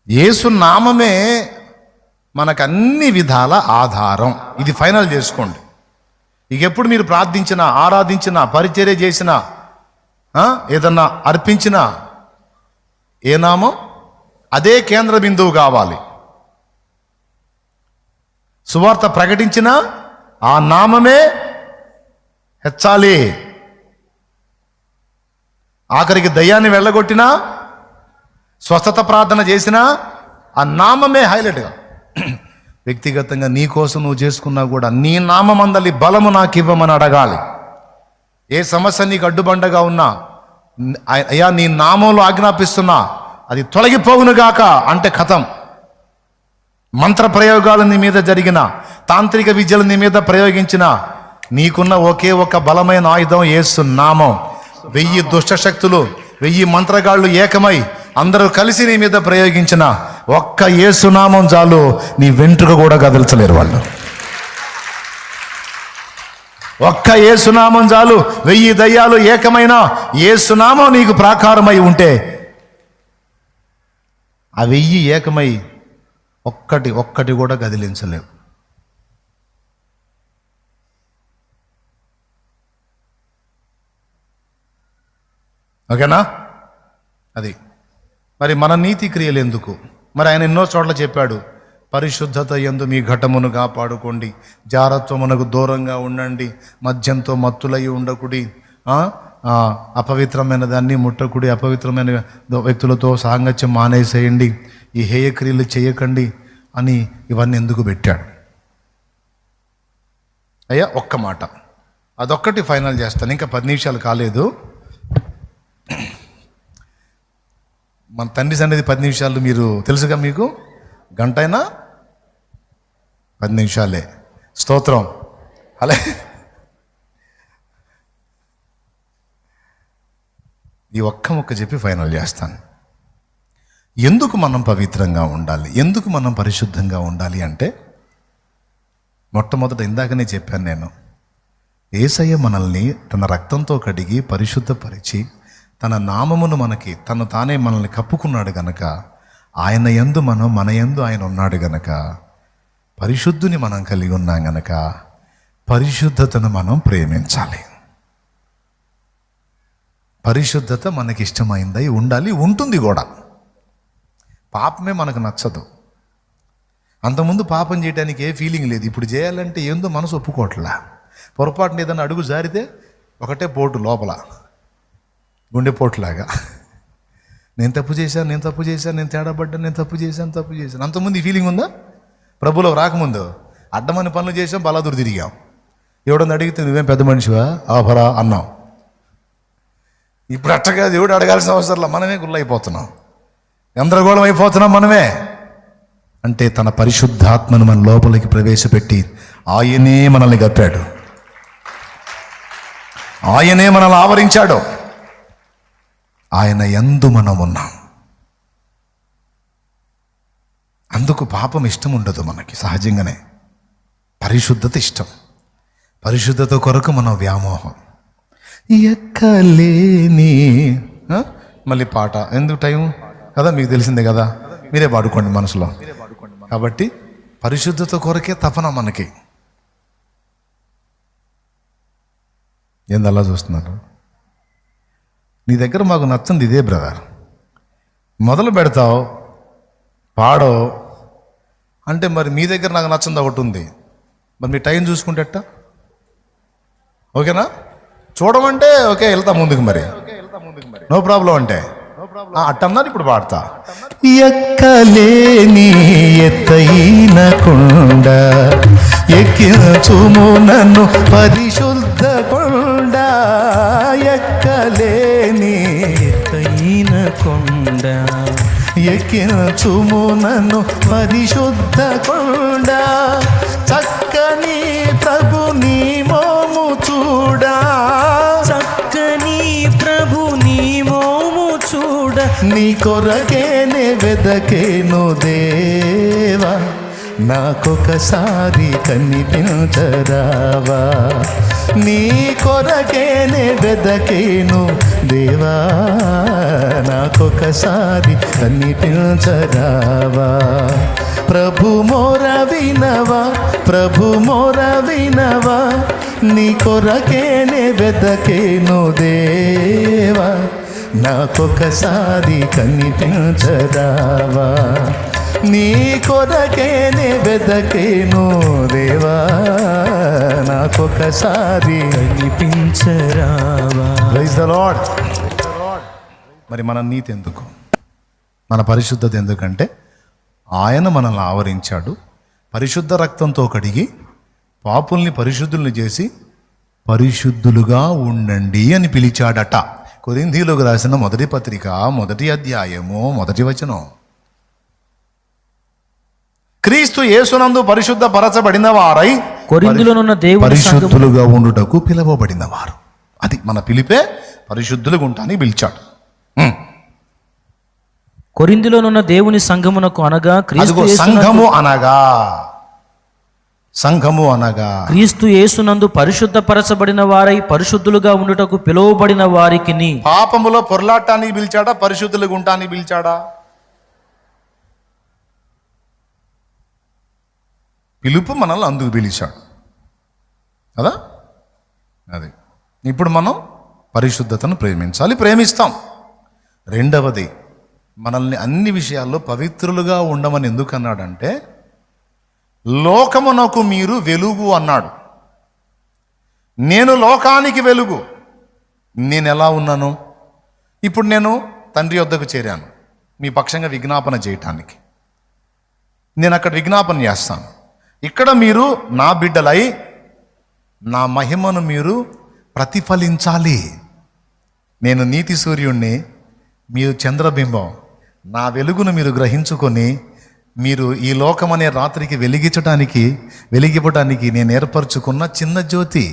Speaker 1: యేసు నామమే మనకు అన్ని విధాల ఆధారం. ఇది ఫైనల్ చేసుకోండి. ఇక ఎప్పుడు మీరు ప్రార్థించినా, ఆరాధించినా, పరిచర్య చేసినా, ఏదన్నా అర్పించినా ఏ నామం? అదే కేంద్ర బిందువు కావాలి. సువార్త ప్రకటించినా ఆ నామమే హెచ్చాలి. ఆఖరికి దయ్యాన్ని వెళ్ళగొట్టినా, స్వస్థత ప్రార్థన చేసినా ఆ నామమే హైలైట్గా. వ్యక్తిగతంగా నీ కోసం నువ్వు చేసుకున్నా కూడా నీ నామమందలి బలము నాకు ఇవ్వమని అడగాలి. ఏ సమస్య నీకు అడ్డుబండగా ఉన్నా, అయ్యా నీ నామంలో ఆజ్ఞాపిస్తున్నా అది తొలగిపోవునుగాక అంటే కథం. మంత్ర ప్రయోగాలు నీ మీద జరిగిన, తాంత్రిక విద్యలు నీ మీద ప్రయోగించిన, నీకున్న ఒకే ఒక బలమైన ఆయుధం యేసు నామం. 1000 దుష్టశక్తులు, 1000 మంత్రగాళ్ళు ఏకమై అందరూ కలిసి నీ మీద ప్రయోగించిన ఒక్క యేసు నామం చాలు, నీ వెంట్రుక కూడా కదల్చలేరు వాళ్ళు. ఒక్క యేసునామం చాలు. 1000 దయ్యాలు ఏకమైన యేసునామం నీకు ప్రాకారమై ఉంటే ఆ 1000 ఏకమై ఒక్కటి కూడా కదిలించలేవు. ఓకేనా? అది మరి మన నీతి క్రియలు ఎందుకు? మరి ఆయన ఎన్నో చోట్ల చెప్పాడు, పరిశుద్ధత యందు మీ ఘటమును కాపాడుకోండి, జారత్వమునకు దూరంగా ఉండండి, మద్యంతో మత్తులై ఉండకుడి, అపవిత్రమైన దాన్ని ముట్టకుడి, అపవిత్రమైన వ్యక్తులతో సాంగత్యం మానేసేయండి, ఈ హేయ క్రియలు చేయకండి అని ఇవన్నీ ఎందుకు పెట్టాడు? అయ్యా ఒక్క మాట, అదొక్కటి ఫైనల్ చేస్తాను. ఇంకా 10 నిమిషాలు కాలేదు. మన తండ్రి సన్నిధి 10 నిమిషాలు మీరు తెలుసుగా, మీకు గంట అయినా 10 నిమిషాలే. స్తోత్రం. అలా ఈ ఒక్క ముక్క చెప్పి ఫైనల్ చేస్తాను. ఎందుకు మనం పవిత్రంగా ఉండాలి, ఎందుకు మనం పరిశుద్ధంగా ఉండాలి అంటే, మొట్టమొదట ఇందాకనే చెప్పాను నేను, యేసయ్య మనల్ని తన రక్తంతో కడిగి పరిశుద్ధపరిచి తన నామమును మనకి తను తానే మనల్ని కప్పుకున్నాడు గనక, ఆయన యందు మనం మన యందు ఆయన ఉన్నాడు గనక, పరిశుద్ధుని మనం కలిగి ఉన్నాం గనక పరిశుద్ధతను మనం ప్రేమించాలి. పరిశుద్ధత మనకి ఇష్టమైందై ఉండాలి, ఉంటుంది కూడా. పాపమే మనకు నచ్చదు. అంతకుముందు పాపం చేయడానికి ఏ ఫీలింగ్ లేదు, ఇప్పుడు చేయాలంటే ఏందో మనసు ఒప్పుకోవట్లా. పొరపాటున ఏదైనా అడుగు జారితే ఒకటే పోటు లోపల, గుండెపోటులాగా. నేను తప్పు చేశాను, నేను తేడా పడ్డాను, నేను తప్పు చేశాను. అంతకుముందు ఈ ఫీలింగ్ ఉందా? ప్రభులో రాకముందు అడ్డమని పనులు చేసాం, బలాదురు తిరిగాం. ఎవడన్నా అడిగితే నువ్వేం పెద్ద మనిషివా ఆభరా అన్నాం. ఇప్పుడు అట్టగా దేవుడు అడగాల్సిన అవసరంలో మనమే గుళ్ళైపోతున్నాం, గందరగోళం అయిపోతున్నాం మనమే. అంటే తన పరిశుద్ధాత్మను మన లోపలికి ప్రవేశపెట్టి ఆయనే మనల్ని కప్పాడు, ఆయనే మనల్ని ఆవరించాడు, ఆయన యందు మనం ఉన్నాం. అందుకు పాపం ఇష్టం ఉండదు మనకి సహజంగానే. పరిశుద్ధత ఇష్టం, పరిశుద్ధత కొరకు మన వ్యామోహం. ఎక్కలేని మళ్ళీ పాట ఎందుకు టైం కదా, మీకు తెలిసిందే కదా, మీరే పాడుకోండి మనసులో. కాబట్టి పరిశుద్ధత కొరకే తపన మనకి. ఏంది అలా చూస్తున్నారు? నీ దగ్గర మాకు నచ్చింది ఇదే బ్రదర్, మొదలు పెడతావు పాడో అంటే మరి మీ దగ్గర నాకు నచ్చింది ఒకటి ఉంది, మరి మీ టైం చూసుకుంటే ఎట్టా? ఓకేనా? చూడమంటే ఓకే వెళ్తా ముందుకు, మరి నో ప్రాబ్లం అంటే అట్టన్నారు. ఇప్పుడు పాడతా. ఎక్కలేని ఎత్తైన కొండ ఎక్కించుము నన్ను పరిశుద్ధ కొండ, ఎక్కలేని
Speaker 2: ఎత్తైన కొండ
Speaker 1: ఎక్కించుము నన్ను పరిశుద్ధ కొండ, చక్కని ప్రభు నీ మోము చూడా,
Speaker 2: చక్కని ప్రభు నీ మోము చూడ,
Speaker 1: నీ కొరకేనే వెదకేను దేవా, నాకొకసారి కనిపించరావా, నీ కొరకేనే వెదకేను దేవా, నాకొకసారి కనిపించరావా. ప్రభు మోర వినవా, ప్రభు మోర వినవా, నీ కొరకేనే వెదకేను దేవా, నాకొకసారి కనిపించరావా, నీ కొరకేనే వెదకేను దేవా, నాకొకసారి
Speaker 2: కనిపించరావా.
Speaker 1: Praise the Lord. మరి మన నీతి ఎందుకు, మన పరిశుద్ధత ఎందుకంటే ఆయన మనల్ని ఆవరించాడు, పరిశుద్ధ రక్తంతో కడిగి పాపుల్ని పరిశుద్ధుల్ని చేసి పరిశుద్ధులుగా ఉండండి అని పిలిచాడట. కొరింథీయులకు రాసిన మొదటి పత్రిక 1వ అధ్యాయము 1వ వచనం. క్రీస్తు యేసునందు పరిశుద్ధ పరచబడిన వారై
Speaker 2: కొరింథీయులోనున్న దేవుని
Speaker 1: పరిశుద్ధులుగా ఉండుటకు పిలువబడిన వారు. అది మన పిలిపే, పరిశుద్ధులుగా ఉంటానికి పిలిచాడు.
Speaker 2: కొరింథీయులోనున్న దేవుని సంఘమునకు అనగా క్రీస్తు
Speaker 1: సంఘము అనగా, సంఘము అనగా
Speaker 2: క్రీస్తు యేసునందు పరిశుద్ధపరచబడిన వారై పరిశుద్ధులుగా ఉండుటకు పిలువబడిన వారికి.
Speaker 1: పాపములో పొరలాటానికి పిలిచాడా, పరిశుద్ధులుగా ఉంటానికి పిలిచాడా? పిలుపు మనల్ని అందుకు పిలిచాడు కదా. అది ఇప్పుడు మనం పరిశుద్ధతను ప్రేమించాలి, ప్రేమిస్తాం. రెండవది, మనల్ని అన్ని విషయాల్లో పవిత్రులుగా ఉండమని ఎందుకు అన్నాడంటే, లోకమునకు మీరు వెలుగు అన్నాడు. నేను లోకానికి వెలుగు. నేను ఎలా ఉన్నాను? ఇప్పుడు నేను తండ్రి వద్దకు చేరాను మీ పక్షంగా విజ్ఞాపన చేయటానికి. నేను అక్కడ విజ్ఞాపన చేస్తాను. ఇక్కడ మీరు నా బిడ్డలై నా మహిమను మీరు ప్రతిఫలించాలి. నేను నీతి సూర్యుణ్ణి, మీరు చంద్రబింబం. నా వెలుగును మీరు గ్రహించుకొని మీరు ఈ లోకమనే రాత్రికి వెలిగివ్వటానికి నేను ఏర్పరచుకున్న చిన్న జ్యోతి.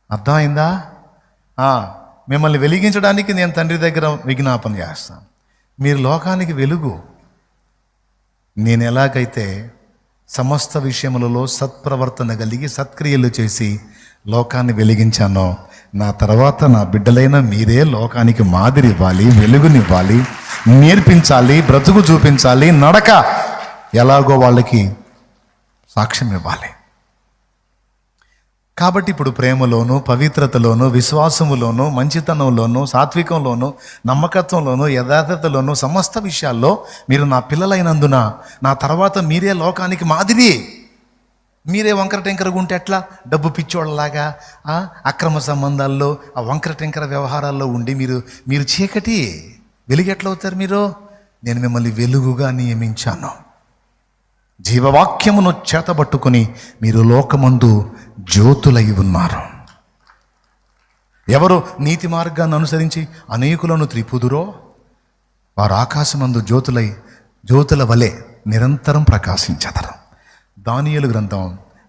Speaker 1: అర్థమైందా? మిమ్మల్ని వెలిగించడానికి నేను తండ్రి దగ్గర విజ్ఞాపన చేస్తాను. మీరు లోకానికి వెలుగు. నేను ఎలాగైతే సమస్త విషయములలో సత్ప్రవర్తన కలిగి సత్క్రియలు చేసి లోకాన్ని వెలిగించానో, నా తర్వాత నా బిడ్డలైన మీరే లోకానికి మాదిరి ఇవ్వాలి, వెలుగునివ్వాలి, నేర్పించాలి, బ్రతుకు చూపించాలి, నడక ఎలాగో వాళ్ళకి సాక్ష్యం ఇవ్వాలి. కాబట్టి ఇప్పుడు ప్రేమలోను, పవిత్రతలోను, విశ్వాసములోను, మంచితనంలోను, సాత్వికంలోను, నమ్మకత్వంలోను, యథార్థతలోను, సమస్త విషయాల్లో మీరు నా పిల్లలైనందున నా తర్వాత మీరే లోకానికి మాదిరి. మీరే వంకర టెంకరగా ఉంటే ఎట్లా? డబ్బు పిచ్చోళ్ళలాగా అక్రమ సంబంధాల్లో, ఆ వంకర టెంకర వ్యవహారాల్లో ఉండి మీరు చీకటి, వెలుగు ఎట్లా అవుతారు మీరు? నేను మిమ్మల్ని వెలుగుగా నియమించాను. జీవవాక్యమును చేతబట్టుకుని మీరు లోకమందు జ్యోతులై ఉన్నారు. ఎవరు నీతి మార్గాన్ని అనుసరించి అనేకులను త్రిపుదురో వారు ఆకాశమందు జ్యోతుల వలె నిరంతరం ప్రకాశించెదరు. దానియేలు గ్రంథం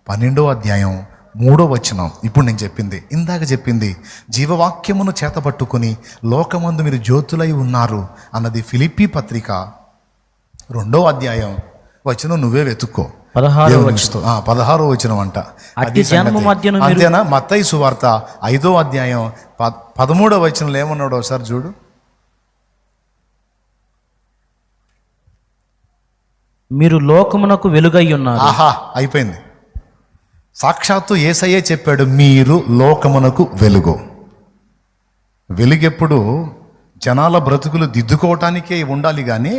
Speaker 1: 12వ అధ్యాయం 3వ వచనం. ఇప్పుడు నేను ఇందాక చెప్పింది జీవవాక్యమును చేతబట్టుకుని లోకమందు మీరు జ్యోతులై ఉన్నారు అన్నది ఫిలిప్పీ పత్రిక 2వ అధ్యాయం వచనం. నువ్వే వెతుక్కో. 16వ వచనం అంట.
Speaker 2: అట్టి జనము మధ్యను
Speaker 1: అంతేనా? మత్తయి సువార్త 5వ అధ్యాయం 13వ వచనంలో ఏమన్నాడో ఒకసారి చూడు.
Speaker 2: మీరు లోకమునకు వెలుగై ఉన్నారు.
Speaker 1: ఆహా, అయిపోయింది. సాక్షాత్తు యేసయ్యే చెప్పాడు, మీరు లోకమునకు వెలుగు. వెలుగెప్పుడు జనాల బ్రతుకులు దిద్దుకోవటానికే ఉండాలి కానీ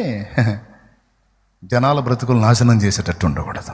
Speaker 1: జనాల బ్రతుకులు నాశనం చేసేటట్టు ఉండకూడదు.